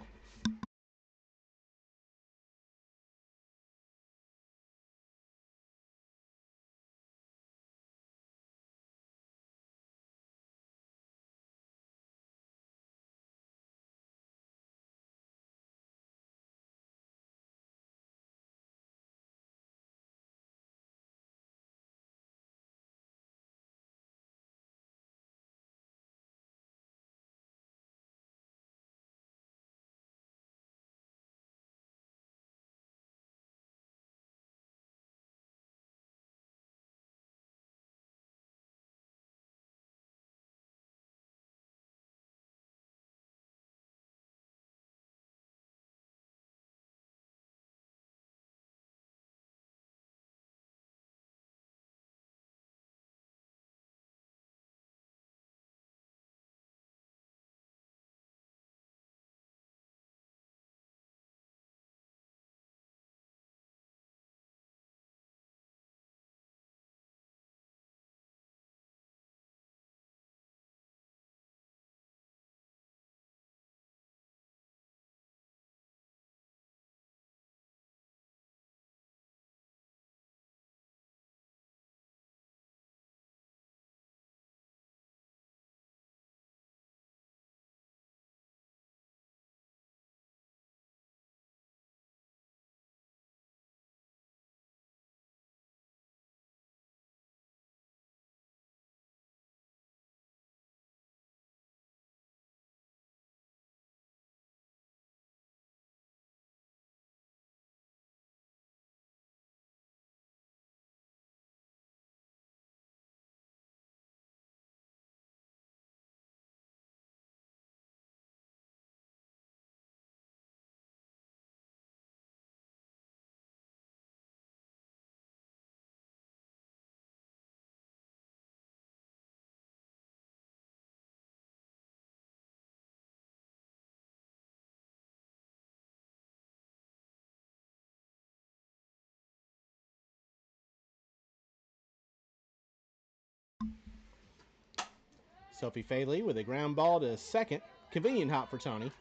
Sophie Faley with a ground ball to second. Convenient hop for Tony.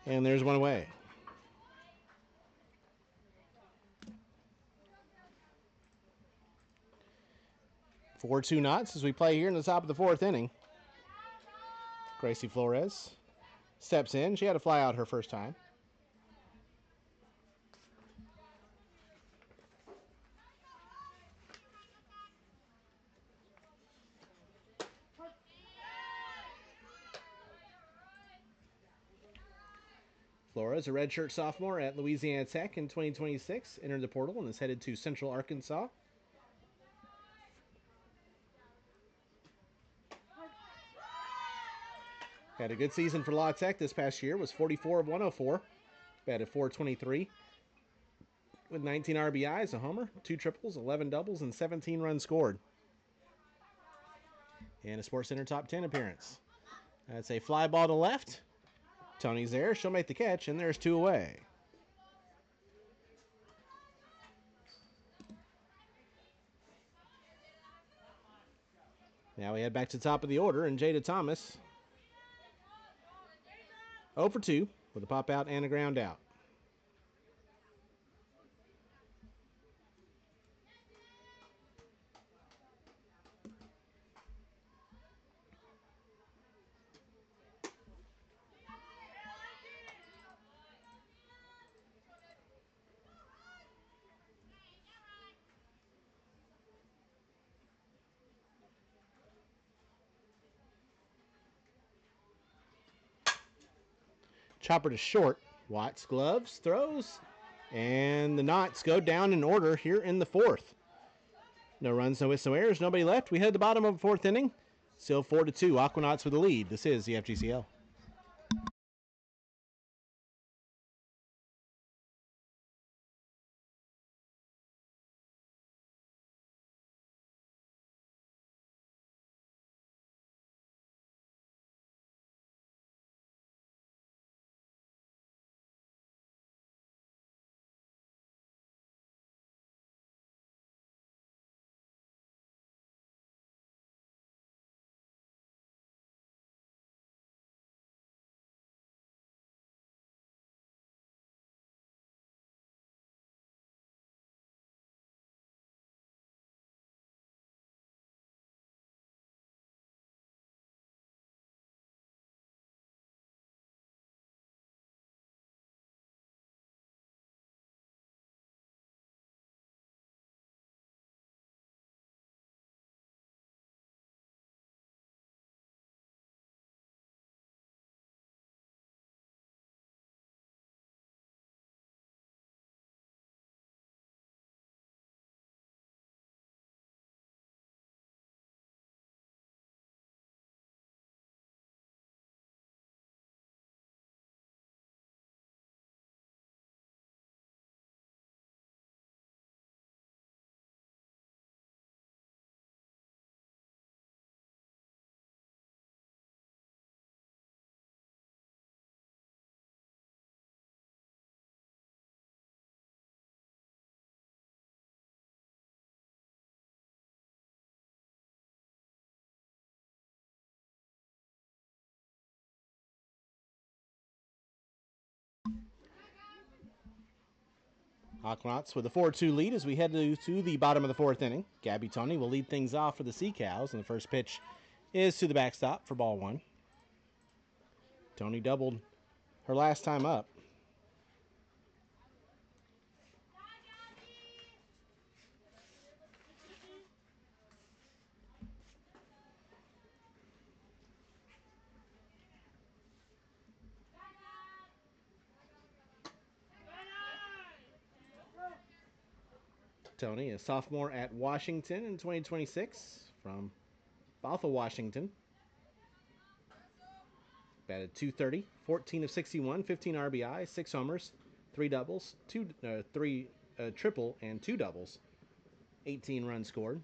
And there's one away. Four 2 knots as we play here in the top of the fourth inning. Gracie Flores steps in. She had to fly out her first time. Flores, a redshirt sophomore at Louisiana Tech in 2026, entered the portal and is headed to Central Arkansas. Had a good season for La Tech this past year. Was 44 of 104. Batted 423 with 19 RBIs, a homer, 2 triples, 11 doubles, and 17 runs scored. And a Sports Center top 10 appearance. That's a fly ball to left. Tony's there. She'll make the catch, and there's 2 away. Now we head back to the top of the order, and Jada Thomas 0 for 2 with a pop out and a ground out. Chopper to short. Watts gloves, throws, and the Knots go down in order here in the 4th. No runs, no hits, no errors, nobody left. We head to the bottom of the 4th inning. Still 4-2. Aquanauts with the lead. This is the FGCL. Aquanauts with a 4-2 lead as we head to the bottom of the 4th inning. Gabby Tony will lead things off for the Sea Cows, and the first pitch is to the backstop for ball 1. Tony doubled her last time up. Tony, a sophomore at Washington in 2026 from Bothell, Washington. Batted 230, 14 of 61, 15 RBI, 6 homers, 3 doubles, 3 triple, and 2 doubles. 18 runs scored.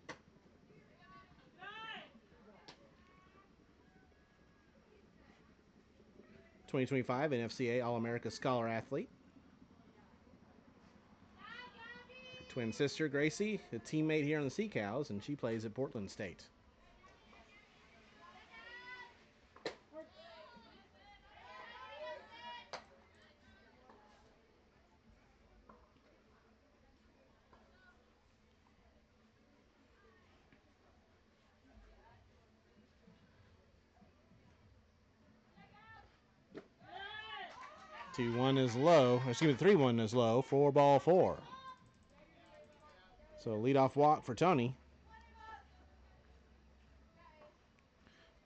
(2025) NFCA All-America Scholar Athlete. Twin sister Gracie, a teammate here on the Sea Cows, and she plays at Portland State. Two one is low. Excuse me, 3-1 is low for ball 4. So leadoff walk for Tony.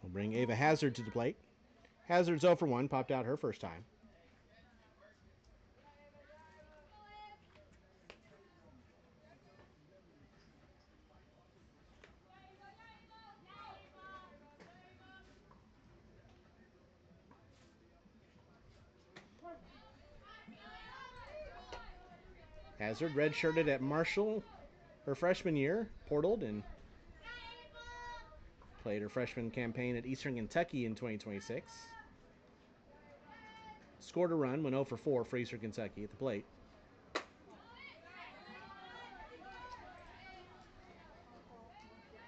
We'll bring Ava Hazard to the plate. Hazard's 0 for 1, popped out her first time. Hazard redshirted at Marshall her freshman year, portaled, and played her freshman campaign at Eastern Kentucky in 2026. Scored a run, went 0 for 4 for Eastern Kentucky at the plate.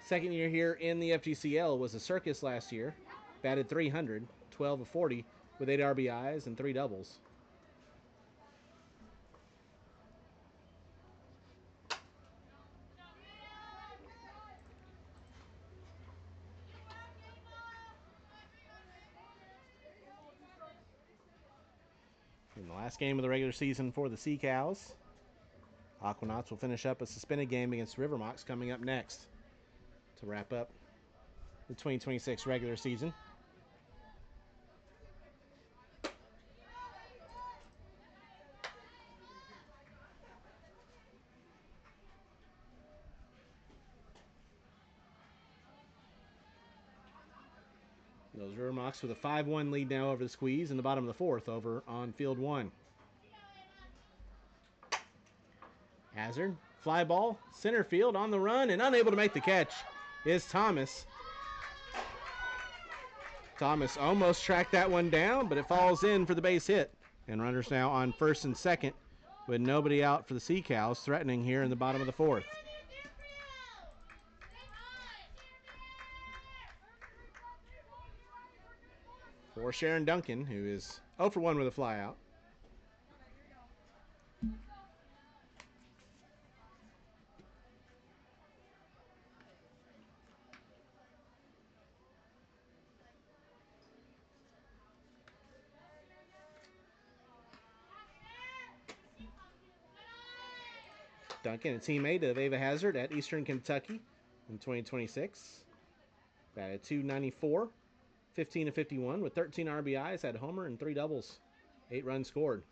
Second year here in the FGCL was a circus last year. Batted 300, 12 of 40 with 8 RBIs and 3 doubles. In the last game of the regular season for the Sea Cows, Aquanauts will finish up a suspended game against Rivermox coming up next to wrap up the 2026 regular season. Those Rivermox with a 5-1 lead now over the Squeeze in the bottom of the fourth over on field one. Hazard, fly ball, center field on the run, and unable to make the catch is Thomas. Thomas almost tracked that one down, but it falls in for the base hit. And runners now on first and second with nobody out for the Sea Cows, threatening here in the bottom of the fourth. For Sharon Duncan, who is 0 for 1 with a flyout. Duncan, a teammate of Ava Hazard at Eastern Kentucky in 2026. Batted .294, 15 of 51 with 13 RBIs, had a homer and 3 doubles, 8 runs scored.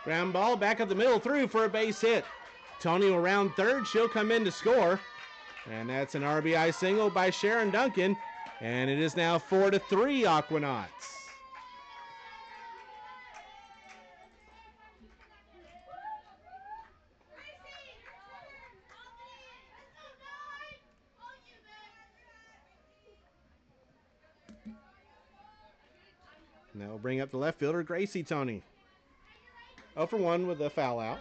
Ground ball back up the middle, through for a base hit. Tony will round third. She'll come in to score. And that's an RBI single by Sharon Duncan. And it is now 4-3 Aquanauts. Now we'll bring up the left fielder, Gracie Tony. 0 for 1 with a foul out.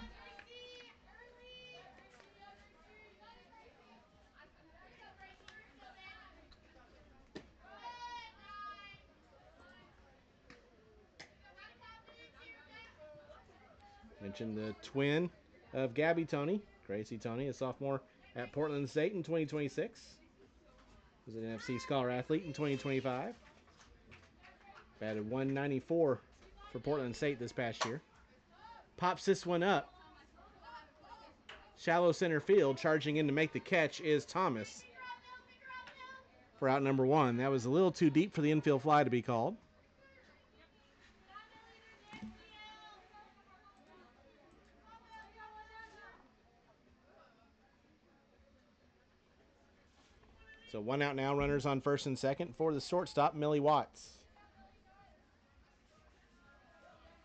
Mentioned the twin of Gabby Tony, Gracie Tony, a sophomore at Portland State in 2026. Was an NFC Scholar Athlete in 2025. Batted .194 for Portland State this past year. Pops this one up. Shallow center field, charging in to make the catch is Thomas for out number 1. That was a little too deep for the infield fly to be called. So 1 out now, runners on first and second for the shortstop, Millie Watts.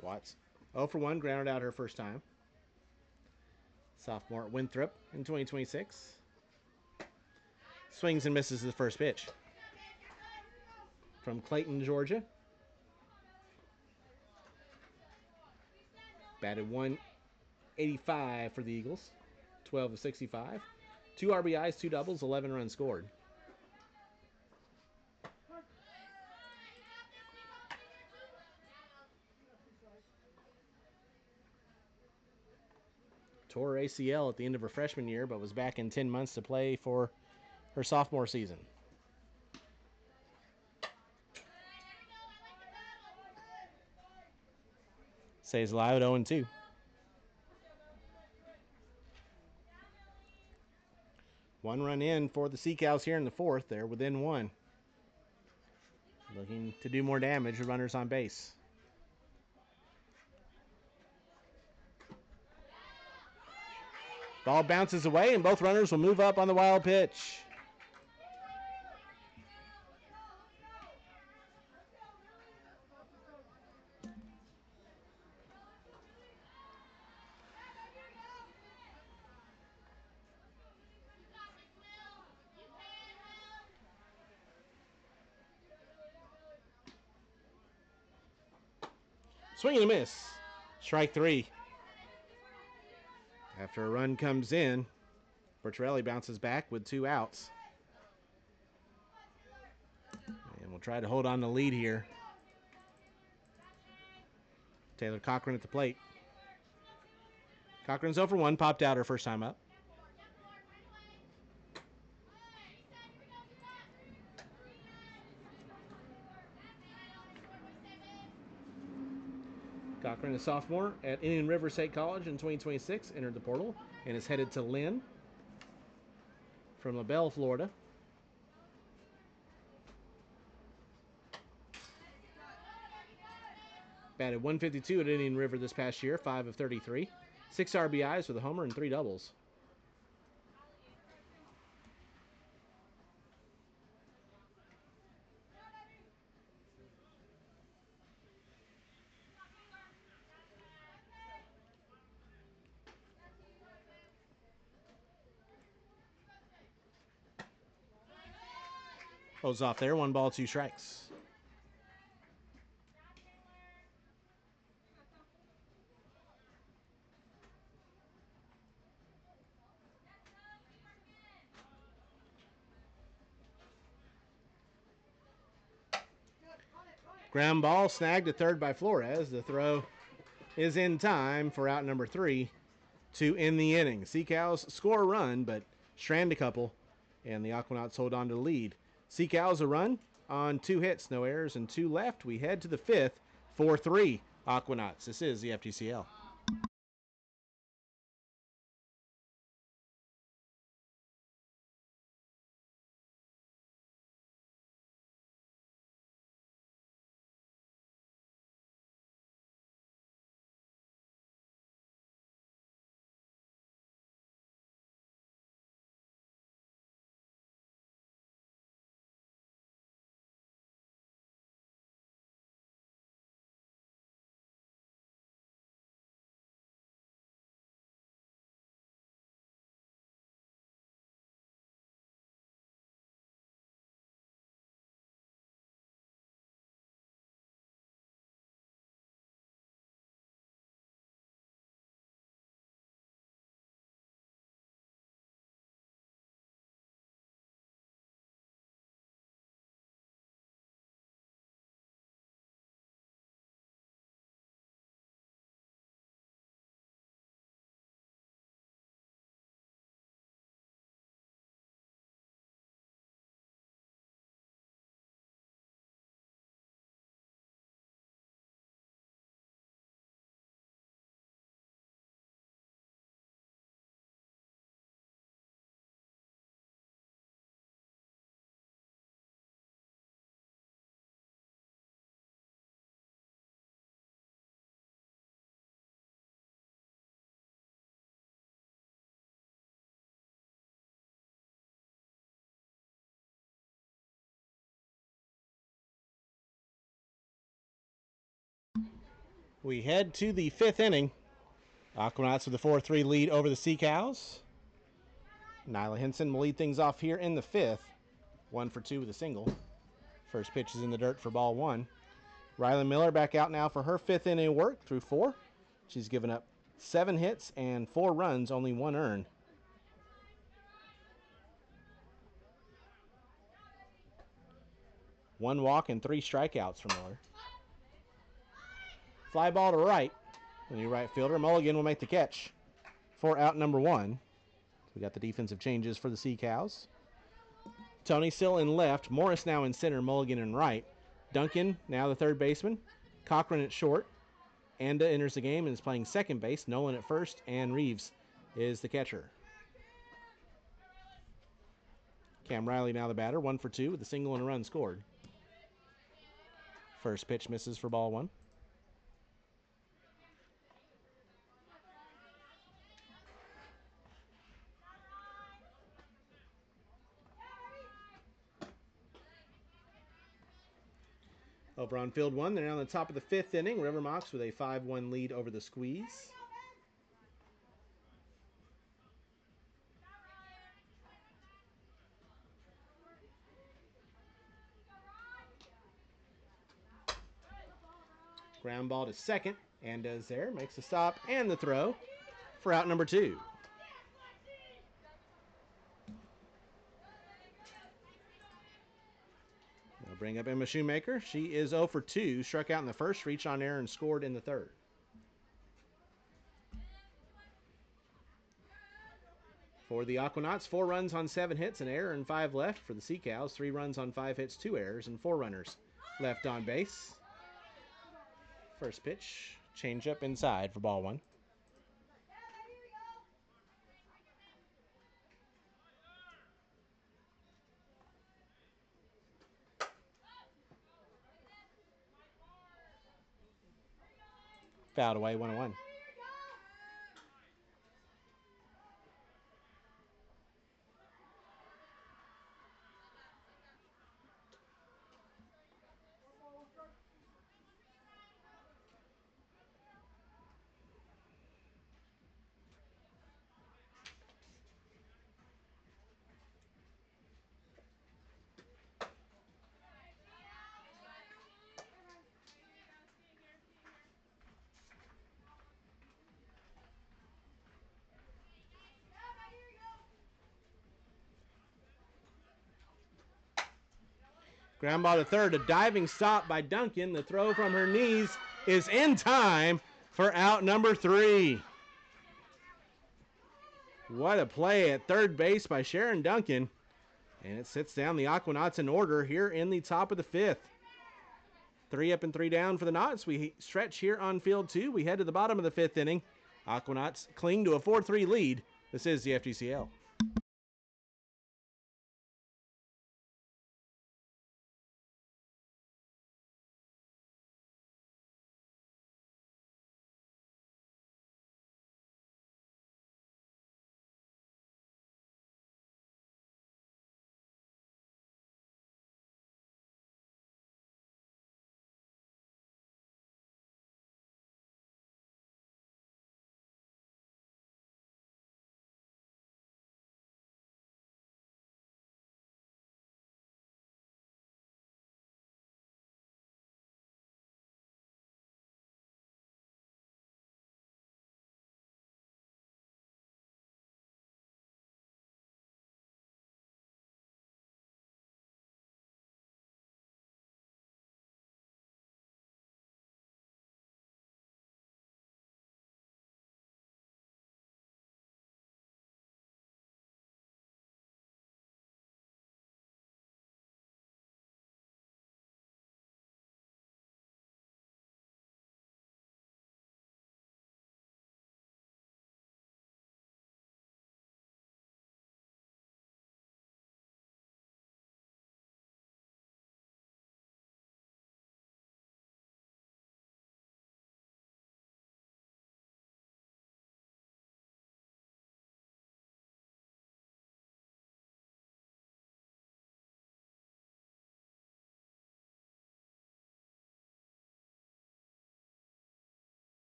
Watts 0 for 1, grounded out her first time. Sophomore at Winthrop in 2026. Swings and misses the first pitch. From Clayton, Georgia. Batted 85 for the Eagles, 12 of 65. 2 RBIs, 2 doubles, 11 runs scored. Tore ACL at the end of her freshman year, but was back in 10 months to play for her sophomore season. Stays alive at 0-2. One run in for the Sea Cows here in the fourth. They're within one. Looking to do more damage with runners on base. Ball bounces away, and both runners will move up on the wild pitch. Swing and a miss. Strike 3. After a run comes in, Bertarelli bounces back with 2 outs. And we'll try to hold on the lead here. Taylor Cochran at the plate. Cochran's 0 for 1, popped out her first time up. Cochran, a sophomore at Indian River State College in 2026, entered the portal and is headed to Lynn from LaBelle, Florida. Batted 152 at Indian River this past year, 5 of 33. 6 RBIs with a homer and 3 doubles. Holds off there, 1 ball, 2 strikes. Ground ball snagged at third by Flores. The throw is in time for out number 3 to end the inning. Sea Cows score a run, but strand a couple, and the Aquanauts hold on to the lead. Sea Cows a run on 2 hits, no errors, and 2 left. We head to the 5th, 4-3 Aquanauts. This is the FTCL. We head to the 5th inning. Aquanauts with a 4-3 lead over the Sea Cows. Nyla Henson will lead things off here in the 5th. 1 for 2 with a single. First pitch is in the dirt for ball 1. Rylan Miller back out now for her 5th inning work through 4. She's given up 7 hits and 4 runs, only 1 earned. One walk and 3 strikeouts for Miller. Fly ball to right. The new right fielder, Mulligan, will make the catch for out number 1. We got the defensive changes for the Sea Cows. Tony still in left. Morris now in center. Mulligan in right. Duncan, now the third baseman. Cochran at short. Anda enters the game and is playing second base. Nolan at first. And Reeves is the catcher. Cam Riley now the batter. 1 for 2 with a single and a run scored. First pitch misses for ball 1. Over on field 1, they're now on the top of the 5th inning. River Mocs with a 5-1 lead over the Squeeze. Ground ball to second. Anda's there, makes the stop and the throw for out number 2. They'll bring up Emma Shoemaker. She is 0 for 2. Struck out in the first, reached on air, and scored in the third. For the Aquanauts, 4 runs on 7 hits, an error and 5 left. For the Sea Cows, 3 runs on 5 hits, 2 errors, and 4 runners left on base. First pitch, change up inside for ball 1. Fouled away, 1-1. Ground ball to third, a diving stop by Duncan. The throw from her knees is in time for out number 3. What a play at third base by Sharon Duncan. And it sits down the Aquanauts in order here in the top of the 5th. 3 up and 3 down for the Knots. We stretch here on field 2. We head to the bottom of the 5th inning. Aquanauts cling to a 4-3 lead. This is the FGCL.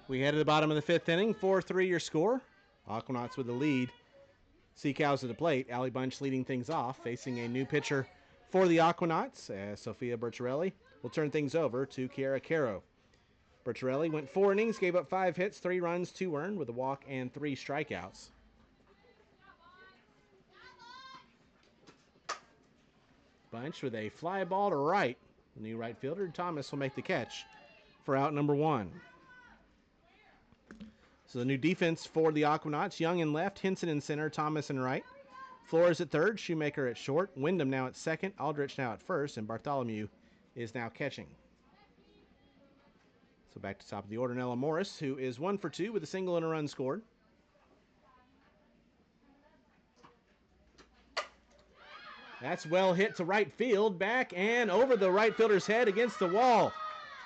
We head to the bottom of the 5th inning. 4-3 your score. Aquanauts with the lead. Sea Cows at the plate. Allie Bunch leading things off, facing a new pitcher for the Aquanauts, as Sophia Bertarelli will turn things over to Kiara Caro. Bertarelli went 4 innings, gave up 5 hits, 3 runs, 2 earned, with a walk and 3 strikeouts. Bunch with a fly ball to right. The new right fielder, Thomas, will make the catch for out number 1. So the new defense for the Aquanauts, Young in left, Henson in center, Thomas in right. Flores at third, Shoemaker at short, Wyndham now at second, Aldrich now at first, and Bartholomew is now catching. So back to top of the order, Nella Morris, who is 1 for 2 with a single and a run scored. That's well hit to right field, back and over the right fielder's head against the wall.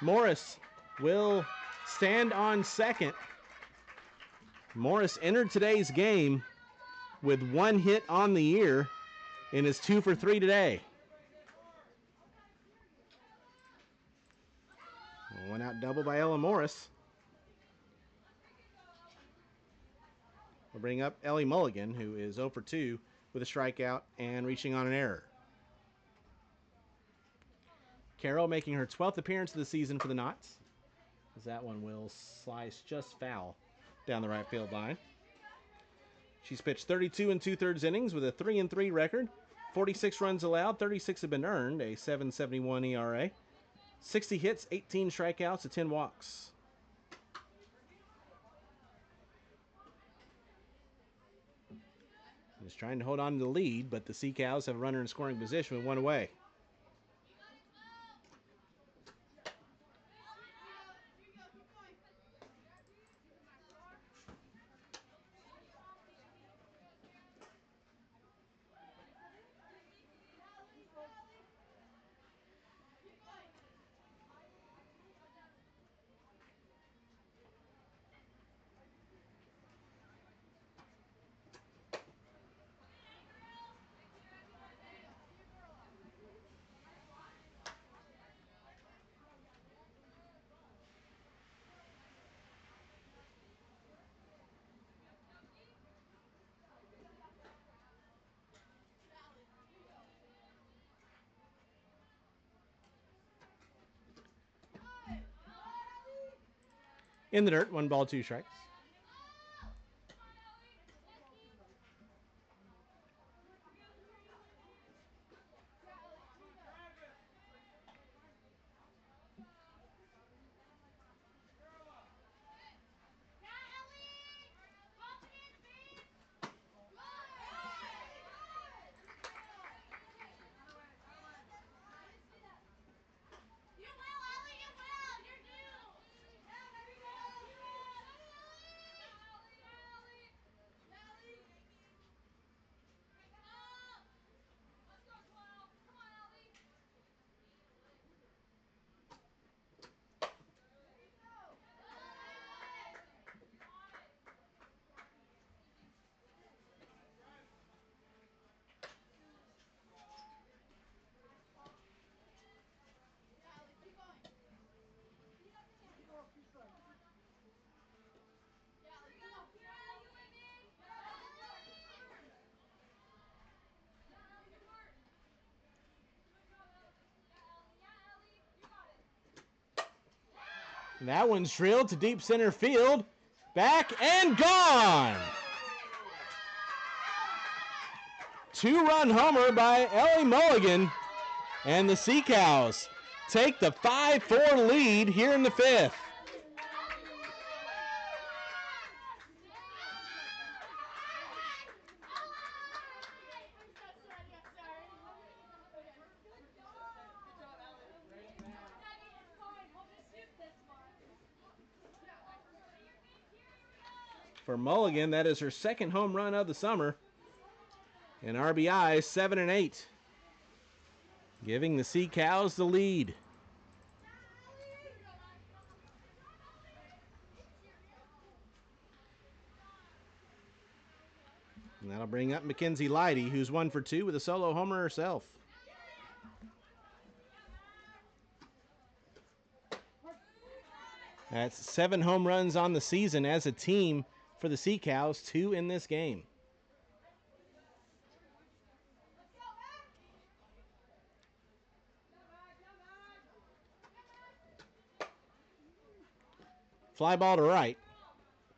Morris will stand on second. Morris entered today's game with 1 hit on the year and is 2 for 3 today. One out double by Ella Morris. We'll bring up Ellie Mulligan, who is 0 for 2 with a strikeout and reaching on an error. Carroll making her 12th appearance of the season for the Knots, as that one will slice just foul down the right field line. She's pitched 32 2/3 innings with a 3-3 record, 46 runs allowed, 36 have been earned, a 7.71 ERA, 60 hits, 18 strikeouts, and 10 walks. Just trying to hold on to the lead, but the Sea Cows have a runner in scoring position with 1 away. In the dirt, 1 ball, 2 strikes. That one's drilled to deep center field. Back and gone. 2-run homer by Ellie Mulligan. And the Sea Cows take the 5-4 lead here in the 5th. For Mulligan, that is her 2nd home run of the summer. And RBI 7 and 8, giving the Sea Cows the lead. And that'll bring up Mackenzie Leidy, who's 1 for 2 with a solo homer herself. That's 7 home runs on the season as a team for the Sea Cows, 2 in this game. Fly ball to right.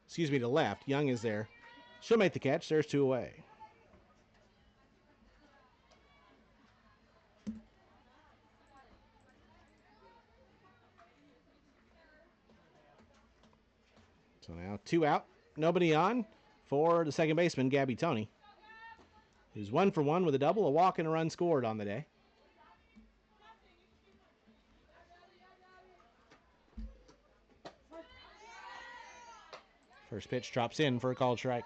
Excuse me, to left. Young is there. She'll make the catch. There's 2 away. So now 2 out. Nobody on for the second baseman, Gabby Tony, who's 1 for 1 with a double, a walk, and a run scored on the day. First pitch drops in for a called strike.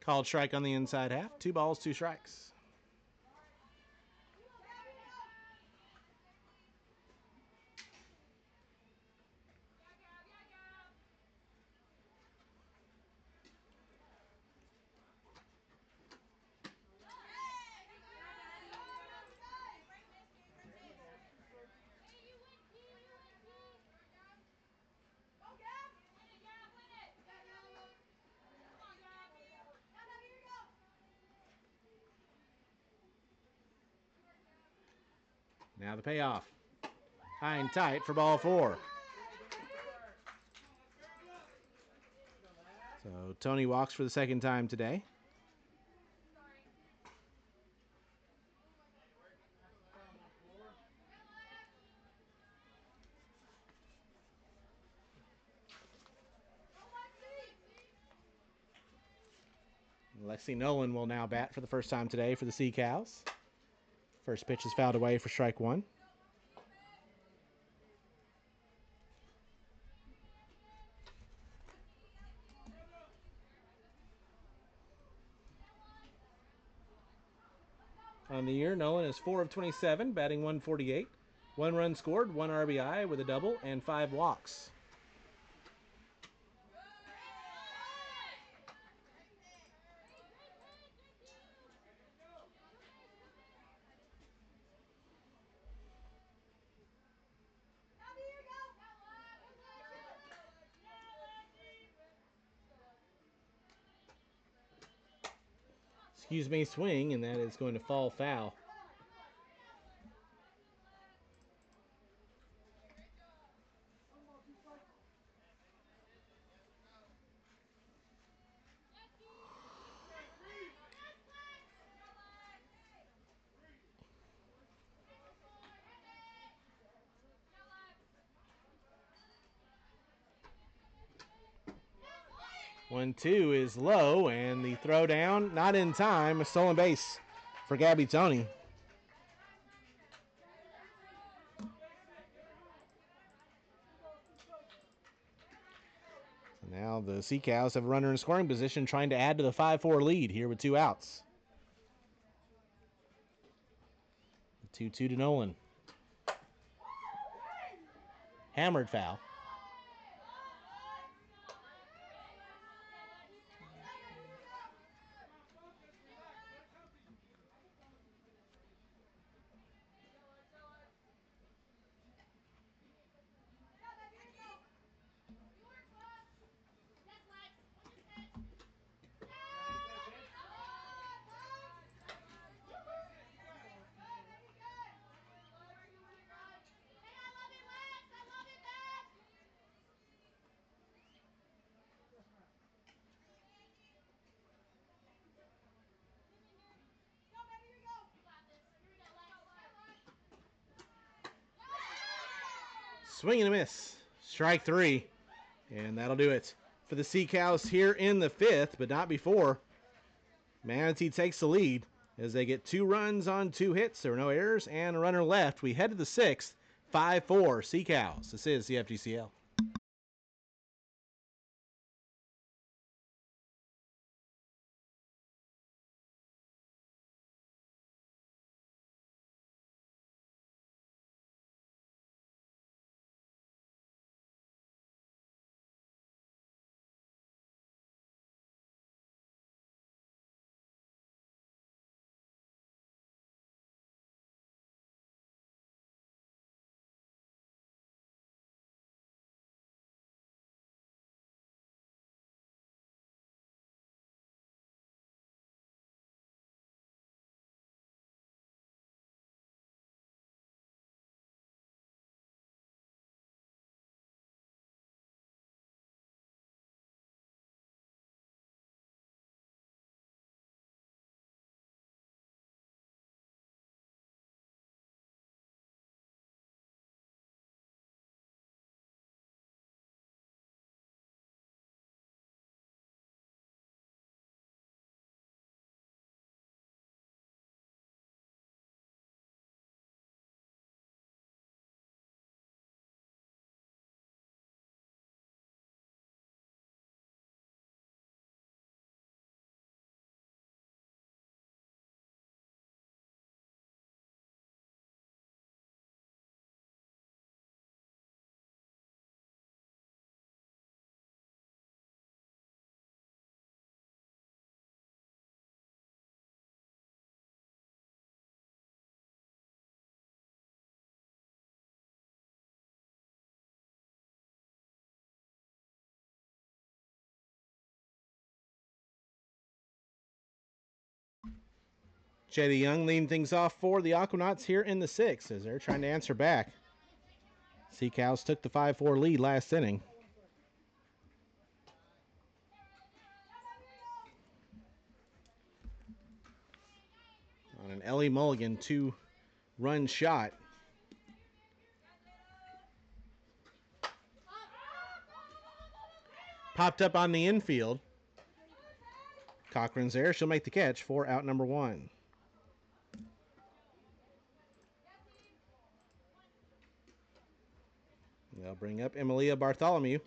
Called strike on the inside half. 2 balls, 2 strikes. Now the payoff. High and tight for ball 4. So Tony walks for the second time today. Lexi Nolan will now bat for the first time today for the Sea Cows. First pitch is fouled away for strike 1. On the year, Nolan is 4 of 27, batting 148. 1 run scored, 1 RBI with a double, and 5 walks. Excuse me, swing, and that is going to fall foul. One, 2 is low, and the throw down, not in time. A stolen base for Gabby Tony. So now the Sea Cows have a runner in scoring position, trying to add to the 5-4 lead here with 2 outs. 2-2 to Nolan. Hammered foul. Swing and a miss. Strike three. And that'll do it for the Sea Cows here in the fifth, but not before. Manatee takes the lead as they get 2 runs on 2 hits. There were no errors and a runner left. We head to the sixth. 5-4 Sea Cows. This is the FGCL. J.D. Young leading things off for the Aquanauts here in the sixth as they're trying to answer back. Sea Cows took the 5-4 lead last inning. On an Ellie Mulligan 2-run shot. Popped up on the infield. Cochran's there. She'll make the catch for out number 1. They'll bring up Emilia Bartholomew.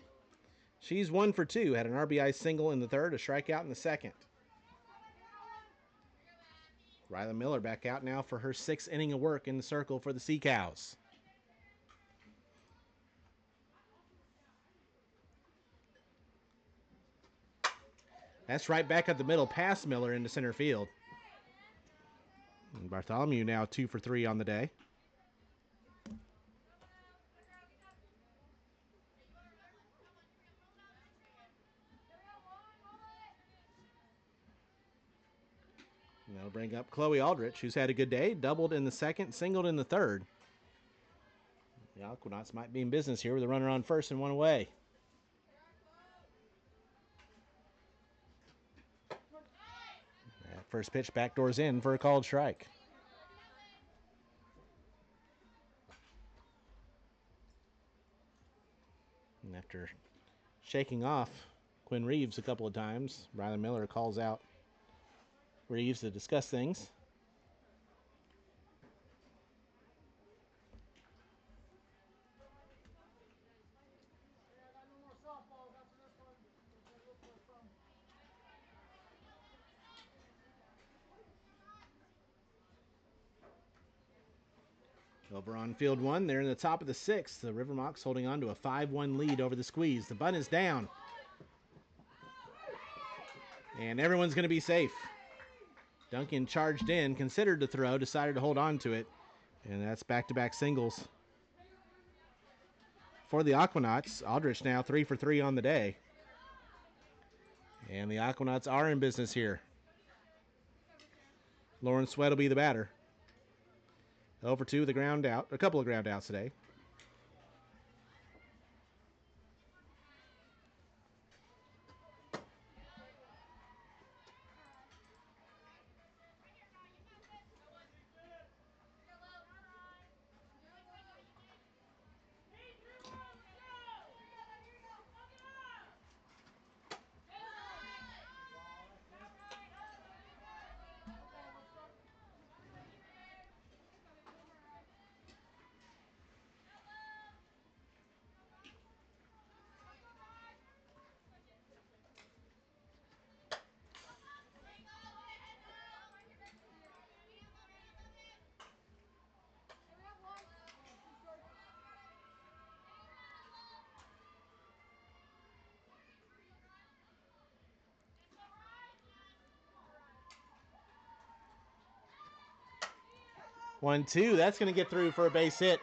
She's 1 for 2. Had an RBI single in the third, a strikeout in the second. Ryla Miller back out now for her 6th inning of work in the circle for the Sea Cows. That's right back up the middle past Miller into center field. And Bartholomew now 2 for 3 on the day. And they'll bring up Chloe Aldrich, who's had a good day. Doubled in the second, singled in the third. The Aquanauts might be in business here with a runner on first and 1 away. That first pitch backdoors in for a called strike. And after shaking off Quinn Reeves a couple of times, Rylan Miller calls out Reeves to discuss things. Over on field 1, they're in the top of the 6th. The Rivermocks holding on to a 5-1 lead over the Squeeze. The bunt is down. And everyone's going to be safe. Duncan charged in, considered to throw, decided to hold on to it. And that's back-to-back singles. For the Aquanauts, Aldrich now 3 for 3 on the day. And the Aquanauts are in business here. Lauren Sweat will be the batter. 0 for 2 with a ground out, a couple of ground outs today. 1-2. That's going to get through for a base hit.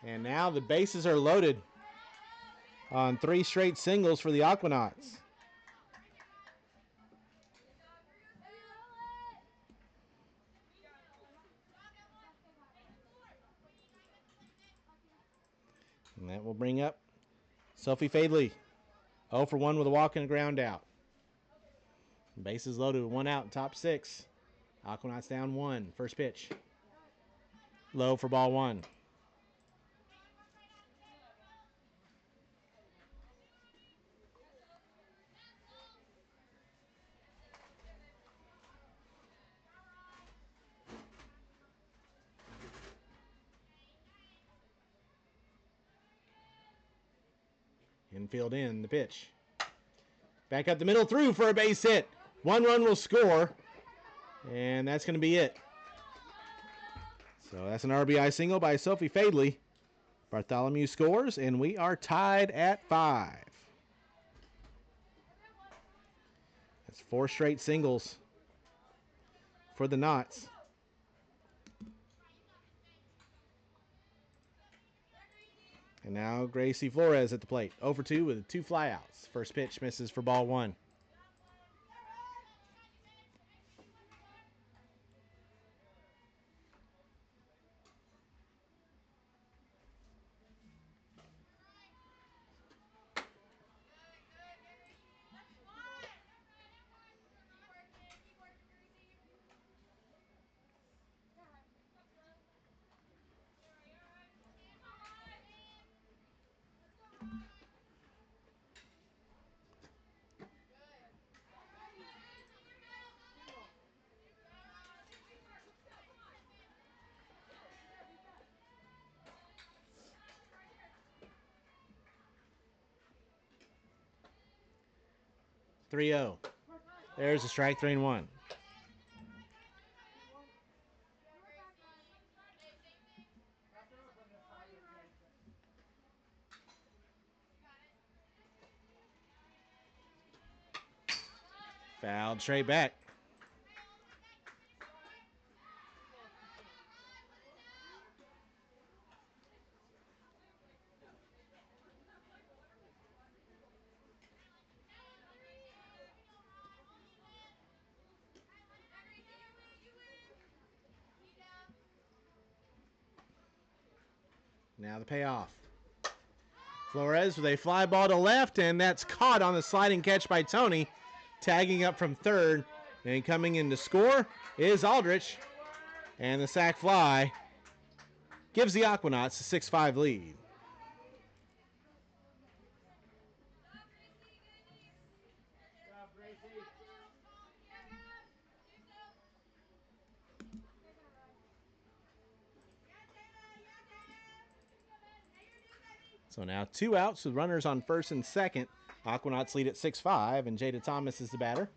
And now the bases are loaded on 3 straight singles for the Aquanauts. And that will bring up Sophie Fadley. 0 for 1 with a walk and a ground out. Bases loaded with 1 out in top 6. Aquanauts down 1. First pitch. Low for ball 1. Infield in the pitch. Back up the middle, through for a base hit. 1 run will score, and that's going to be it. So that's an RBI single by Sophie Fadley. Bartholomew scores, and we are tied at 5. That's 4 straight singles for the Knots. And now Gracie Flores at the plate. 0 for 2 with 2 flyouts. First pitch misses for ball 1. Three 0. There's a strike, 3-1. Fouled straight back. Now the payoff. Flores with a fly ball to left, and that's caught on the sliding catch by Tony. Tagging up from third, and coming in to score is Aldrich. And the sac fly gives the Aquanauts a 6-5 lead. So now 2 outs with runners on first and second. Aquanauts lead at 6-5, and Jada Thomas is the batter.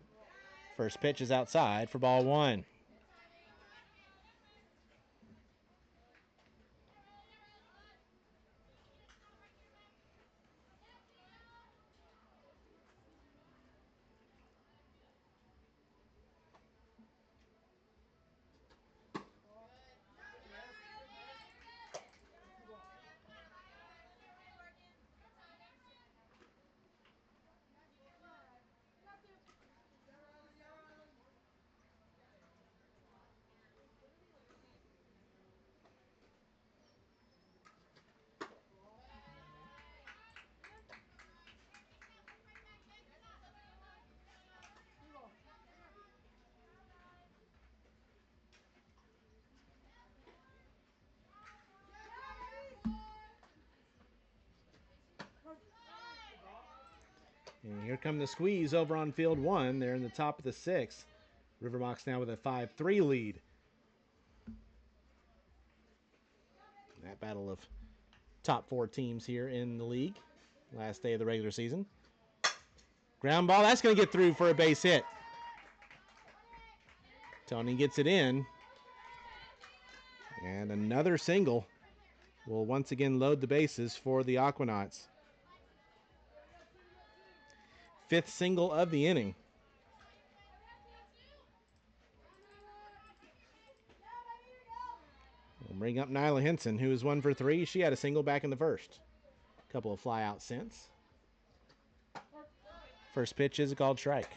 First pitch is outside for ball 1. And here come the Squeeze over on field 1. They're in the top of the 6th. Rivermox now with a 5-3 lead. That battle of top 4 teams here in the league. Last day of the regular season. Ground ball, that's going to get through for a base hit. Tony gets it in. And another single will once again load the bases for the Aquanauts. 5th single of the inning. Bring up Nyla Henson, who is 1 for 3. She had a single back in the first. Couple of flyouts since. First pitch is a called strike.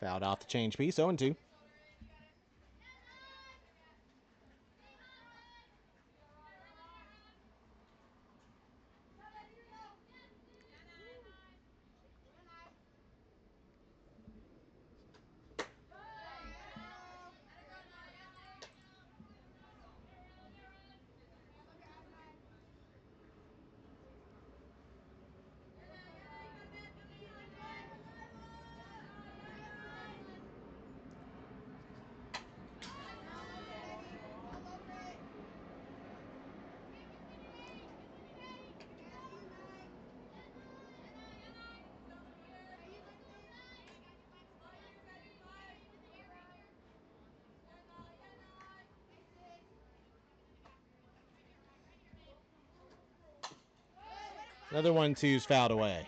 Fouled off the change piece, 0-2. Another 1-2's fouled away.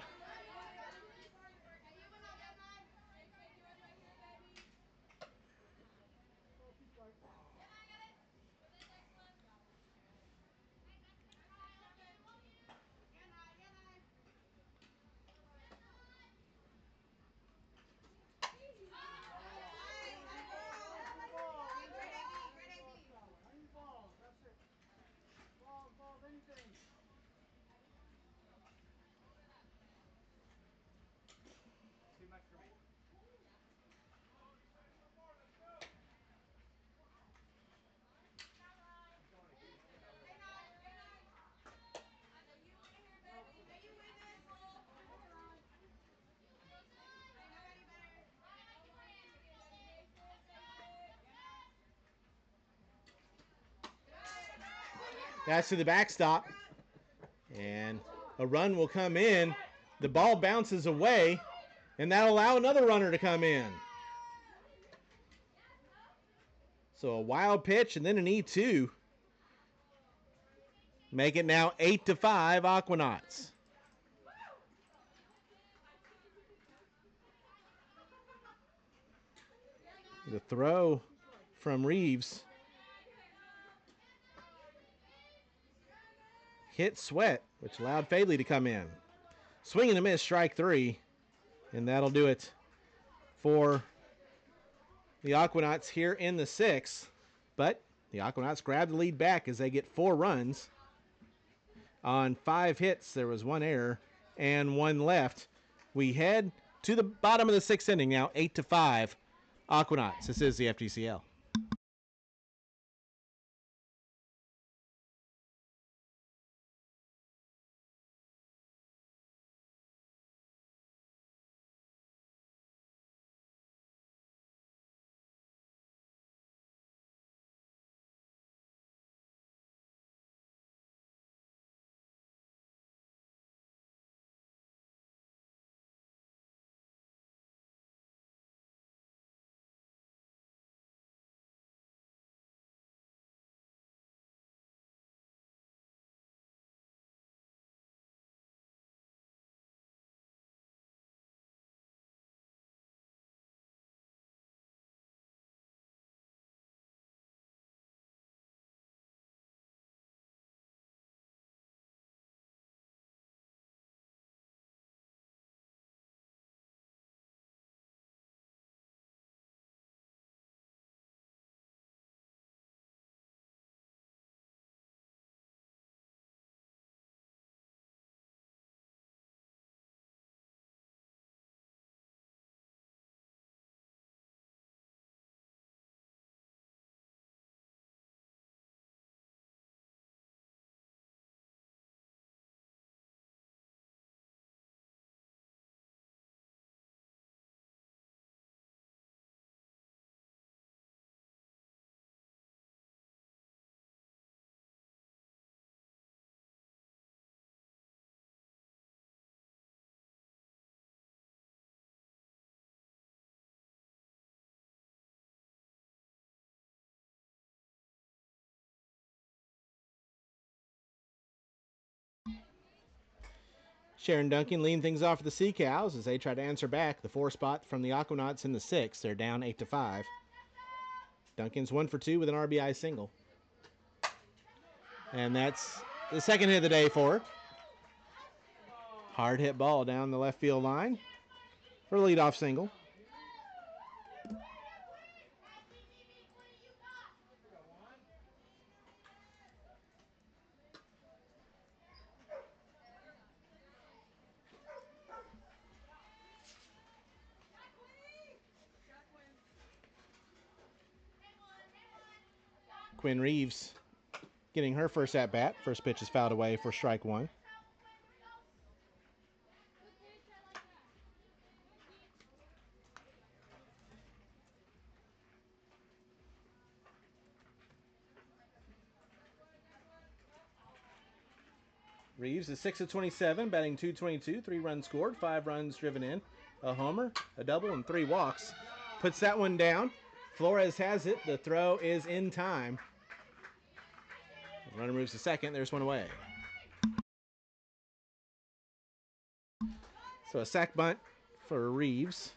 That's to the backstop. And a run will come in. The ball bounces away, and that'll allow another runner to come in. So a wild pitch and then an E2. Make it now 8-5 Aquanauts. The throw from Reeves hit Sweat, which allowed Fadley to come in. Swing and a miss, strike 3. And that'll do it for the Aquanauts here in the 6th. But the Aquanauts grab the lead back as they get 4 runs. On 5 hits, there was 1 error and 1 left. We head to the bottom of the 6th inning now, 8-5 Aquanauts. This is the FGCL. Sharon Duncan leading things off for the Sea Cows as they try to answer back. The 4 spot from the Aquanauts in the 6. They're down 8-5. Duncan's 1 for 2 with an RBI single. And that's the second hit of the day for her. Hard hit ball down the left field line for a leadoff single. Quinn Reeves getting her first at bat. First pitch is fouled away for strike 1. Reeves is 6 of 27, batting .222, 3 runs scored, 5 runs driven in, a homer, a double, and 3 walks. Puts that one down. Flores has it. The throw is in time. The runner moves to second. There's one away. So a sac bunt for Reeves.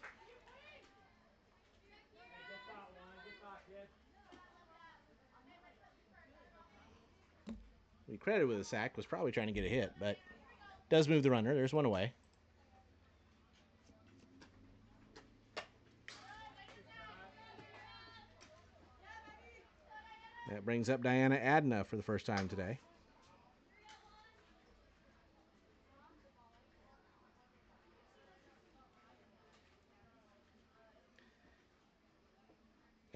We credited with a sack, was probably trying to get a hit, but does move the runner. There's one away. That brings up Diana Adna for the first time today.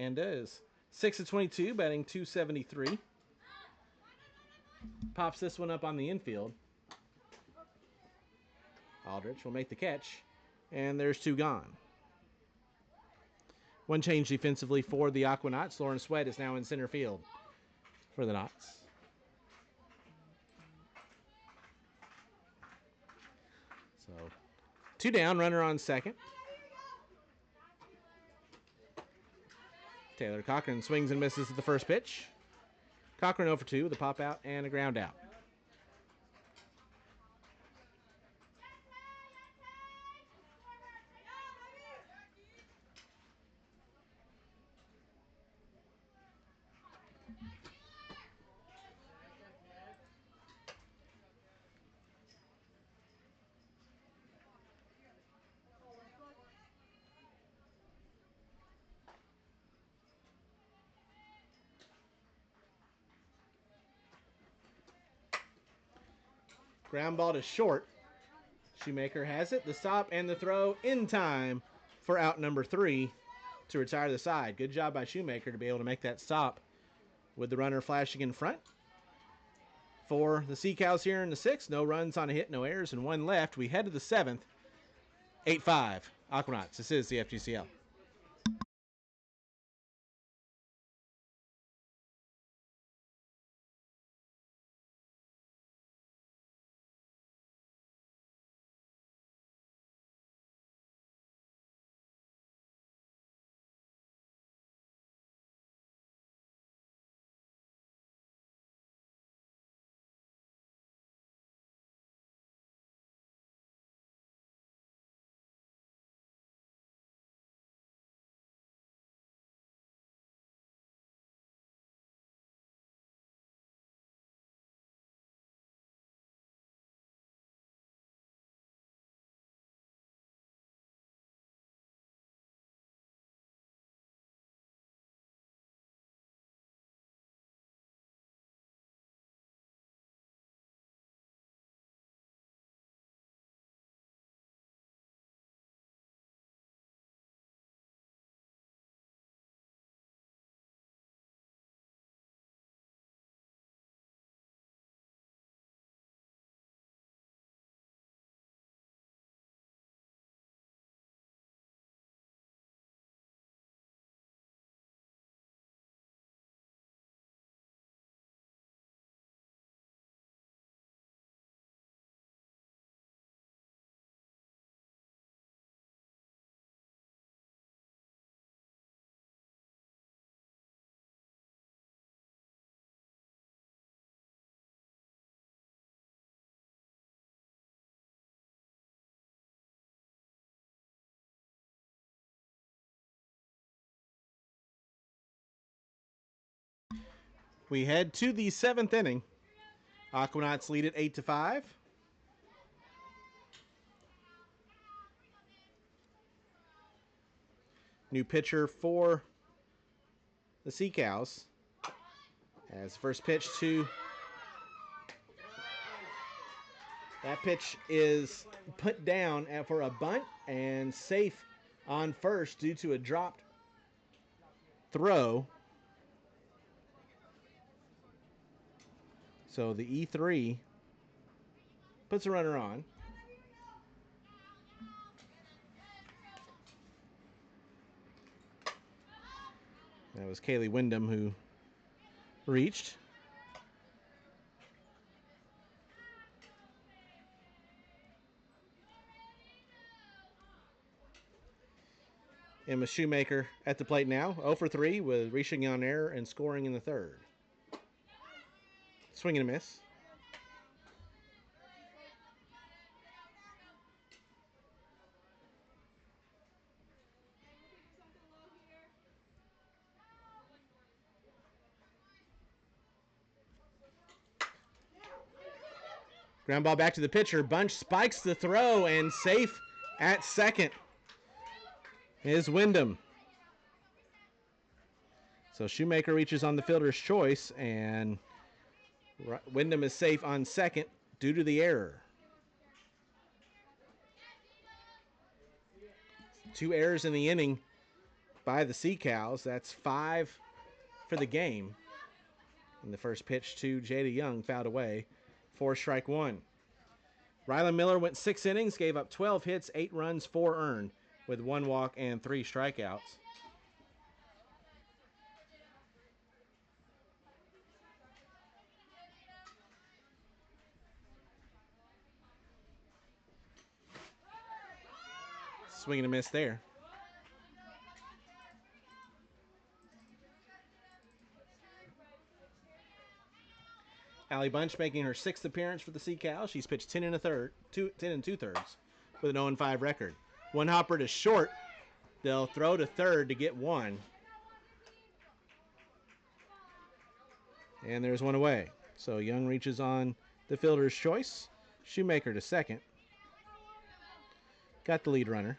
And is 6 of 22, batting .273. Pops this one up on the infield. Aldrich will make the catch, and there's 2 gone. One change defensively for the Aquanauts. Lauren Sweat is now in center field for the Knots. So 2 down, runner on second. Taylor Cochran swings and misses at the first pitch. Cochran 0 for 2 with a pop out and a ground out. Ground ball to short. Shoemaker has it. The stop and the throw in time for out number 3 to retire the side. Good job by Shoemaker to be able to make that stop with the runner flashing in front. For the Sea Cows here in the 6th, no runs on a hit, no errors, and 1 left. We head to the 7th, 8-5. Aquanauts. This is the FGCL. We head to the 7th inning. Aquanauts lead it 8-5. New pitcher for the Sea Cows. As first pitch to... That pitch is put down for a bunt and safe on first due to a dropped throw. So the E3 puts a runner on. That was Kaylee Wyndham who reached. Emma Shoemaker at the plate now, 0 for 3 with reaching on error and scoring in the 3rd. Swing and a miss. Ground ball back to the pitcher. Bunch spikes the throw and safe at second is Wyndham. So Shoemaker reaches on the fielder's choice, and Wyndham is safe on second due to the error. 2 errors in the inning by the Sea Cows. That's 5 for the game. And the first pitch to Jada Young fouled away for strike 1. Rylan Miller went 6 innings, gave up 12 hits, 8 runs, 4 earned, with 1 walk and 3 strikeouts. Swing and a miss there. Allie Bunch making her 6th appearance for the Sea Cows. She's pitched 10 2/3 with an 0-5 record. One hopper to short. They'll throw to third to get 1. And there's 1 away. So Young reaches on the fielder's choice. Shoemaker to second. Got the lead runner.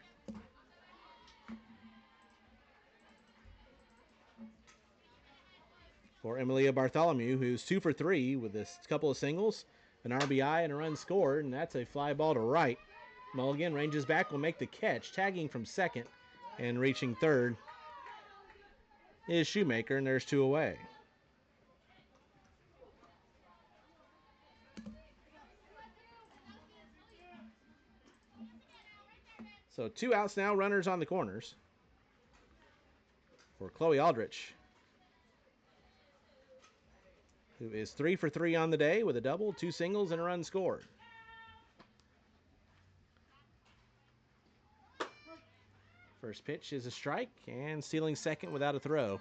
For Emilia Bartholomew, who's 2 for 3 with a couple of singles, an RBI, and a run scored, and that's a fly ball to right. Mulligan ranges back, will make the catch, tagging from second, and reaching third is Shoemaker, and there's 2 away. So 2 outs now, runners on the corners for Chloe Aldrich, who is 3 for 3 on the day with a double, 2 singles, and a run scored. First pitch is a strike, and stealing second without a throw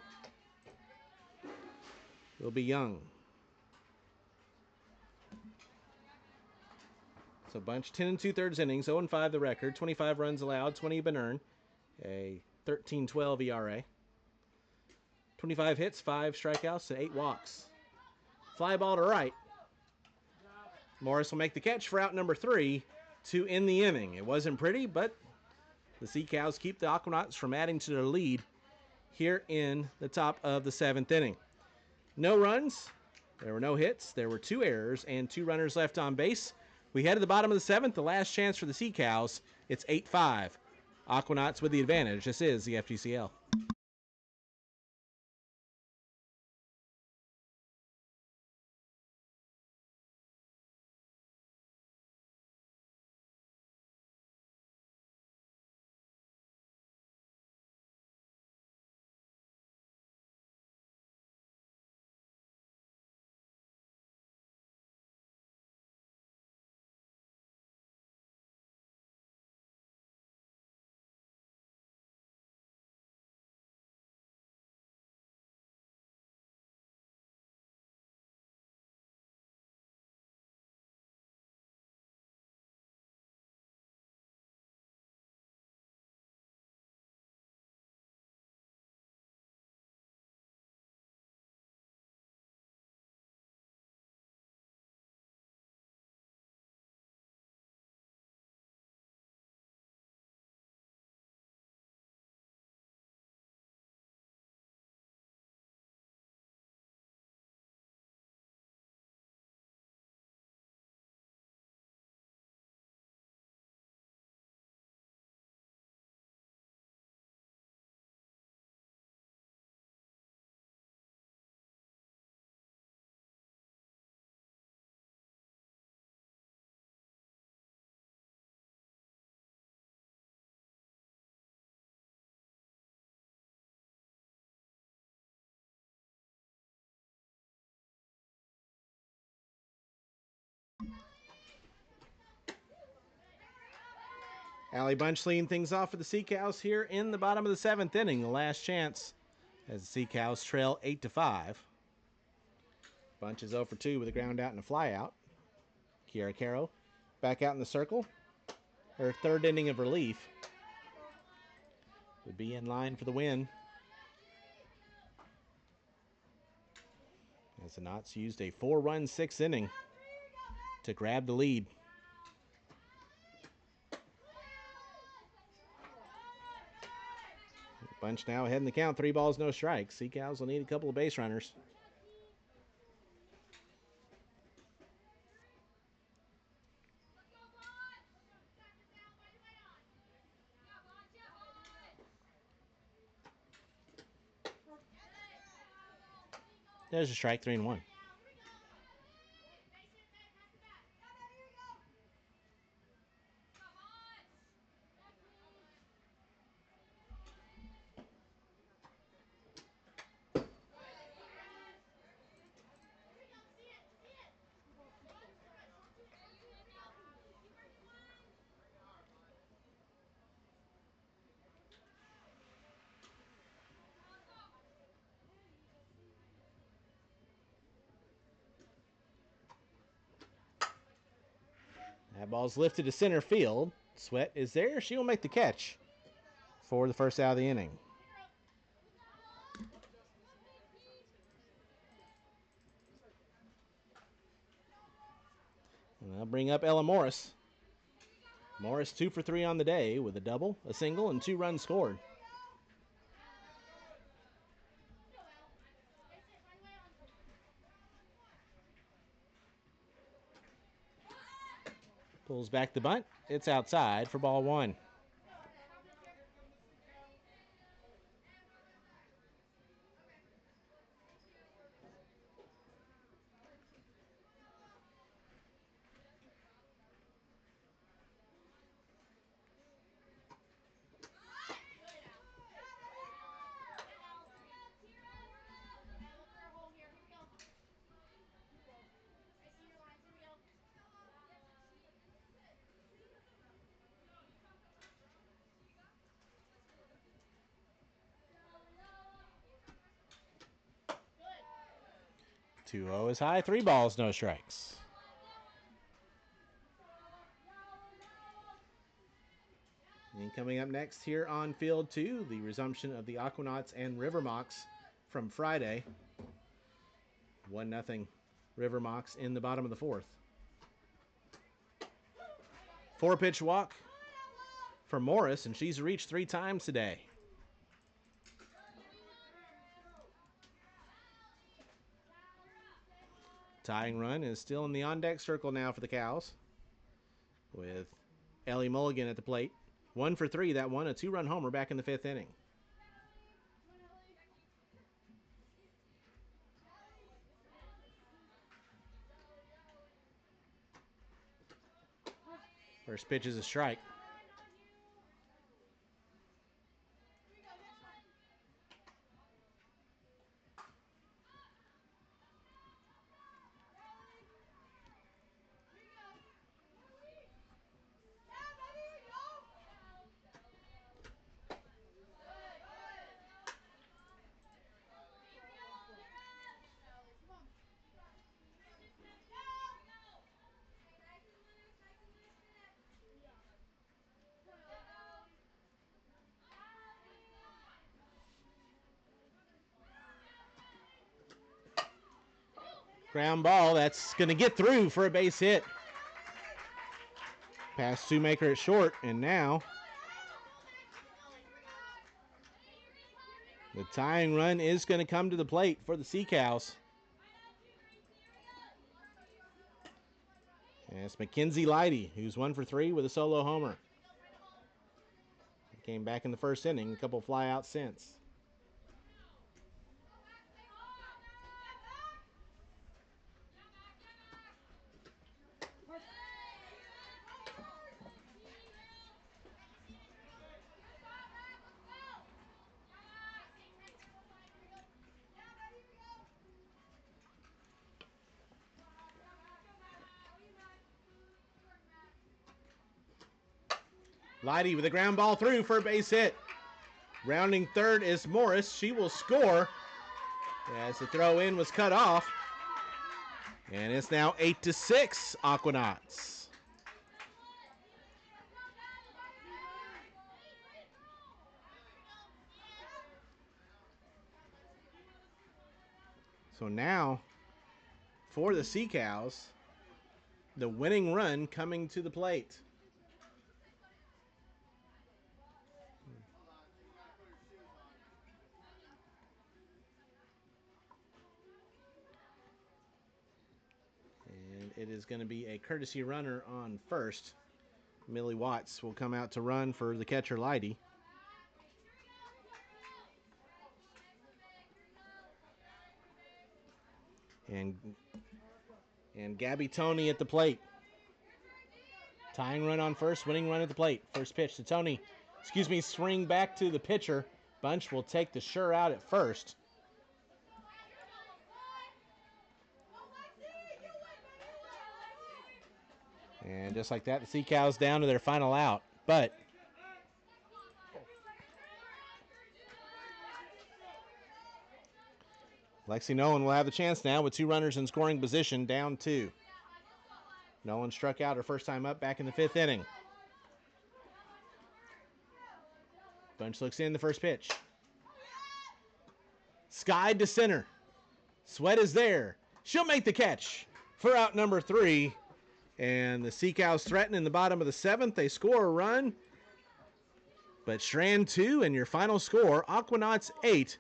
will be Young. So Bunch, 10 2/3 innings, 0-5 the record, 25 runs allowed, 20 been earned, a 13-12 ERA. 25 hits, 5 strikeouts, and 8 walks. Fly ball to right. Morris will make the catch for out number 3 to end the inning. It wasn't pretty, but the Sea Cows keep the Aquanauts from adding to their lead here in the top of the 7th inning. No runs, there were no hits, there were 2 errors, and 2 runners left on base. We head to the bottom of the 7th, the last chance for the Sea Cows. It's 8-5. Aquanauts with the advantage. This is the FGCL. Allie Bunch leading things off for the Sea Cows here in the bottom of the 7th inning, the last chance as the Sea Cows trail 8-5. Bunch is 0 for 2 with a ground out and a fly out. Kiara Caro back out in the circle. Her 3rd inning of relief would be in line for the win. As the Knots used a 4-run 6th inning to grab the lead. Bunch now ahead in the count, 3 balls, no strikes. Sea Cows will need a couple of base runners. There's a strike, 3-1. That ball's lifted to center field. Sweat is there. She will make the catch for the first out of the inning. And they'll bring up Ella Morris. Morris 2 for 3 on the day with a double, a single, and 2 runs scored. Pulls back the bunt. It's outside for ball 1. Two 0 is high, 3 balls, no strikes. And coming up next here on field 2, the resumption of the Aquanauts and River Mocs from Friday. 1-0 River Mocs in the bottom of the 4th. 4-pitch walk for Morris, and she's reached 3 times today. Tying run is still in the on-deck circle now for the Cows, with Ellie Mulligan at the plate. 1 for 3, that one, a 2-run homer back in the 5th inning. First pitch is a strike. Ground ball, that's going to get through for a base hit. Pass Shoemaker at short, and now the tying run is going to come to the plate for the Sea Cows. And it's Mackenzie Leidy, who's 1 for 3 with a solo homer. Came back in the 1st inning, a couple flyouts since. Leidy with a ground ball through for a base hit. Rounding third is Morris. She will score as the throw in was cut off. And it's now 8-6 Aquanauts. So now for the Sea Cows, the winning run coming to the plate. And it is going to be a courtesy runner on first. Millie Watts will come out to run for the catcher, Leidy. And Gabby Tony at the plate. Tying run on first, winning run at the plate. First pitch to Tony. Swing back to the pitcher. Bunch will take the sure out at first. And just like that, the Sea Cows down to their final out. But Lexi Nolan will have the chance now with 2 runners in scoring position, down 2. Nolan struck out her first time up back in the 5th inning. Bunch looks in the first pitch. Skied to center. Sweat is there. She'll make the catch for out number 3. And the Sea Cows threaten in the bottom of the 7th. They score a run. But Strand 2 and your final score, Aquanauts 8,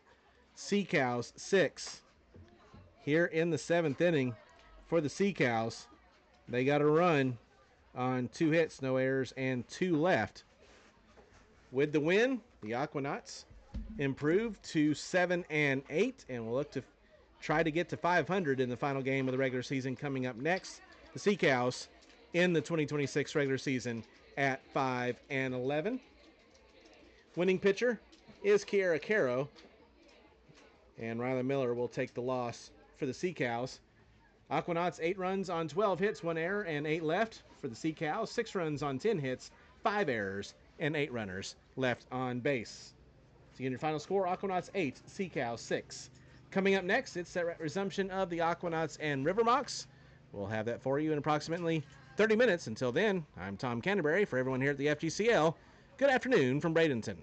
Sea Cows 6. Here in the 7th inning for the Sea Cows, they got a run on 2 hits, no errors, and 2 left. With the win, the Aquanauts improved to 7-8, and will look to try to get to 500 in the final game of the regular season coming up next. The Sea Cows in the 2026 regular season at 5-11. Winning pitcher is Kiara Caro, and Riley Miller will take the loss for the Sea Cows. Aquanauts 8 runs on 12 hits, 1 error, and 8 left. For the Sea Cows, 6 runs on 10 hits, 5 errors, and 8 runners left on base. So again, your final score, Aquanauts 8, Sea Cows 6. Coming up next, it's the resumption of the Aquanauts and Rivermocks. We'll have that for you in approximately 30 minutes. Until then, I'm Tom Canterbury. For everyone here at the FGCL, good afternoon from Bradenton.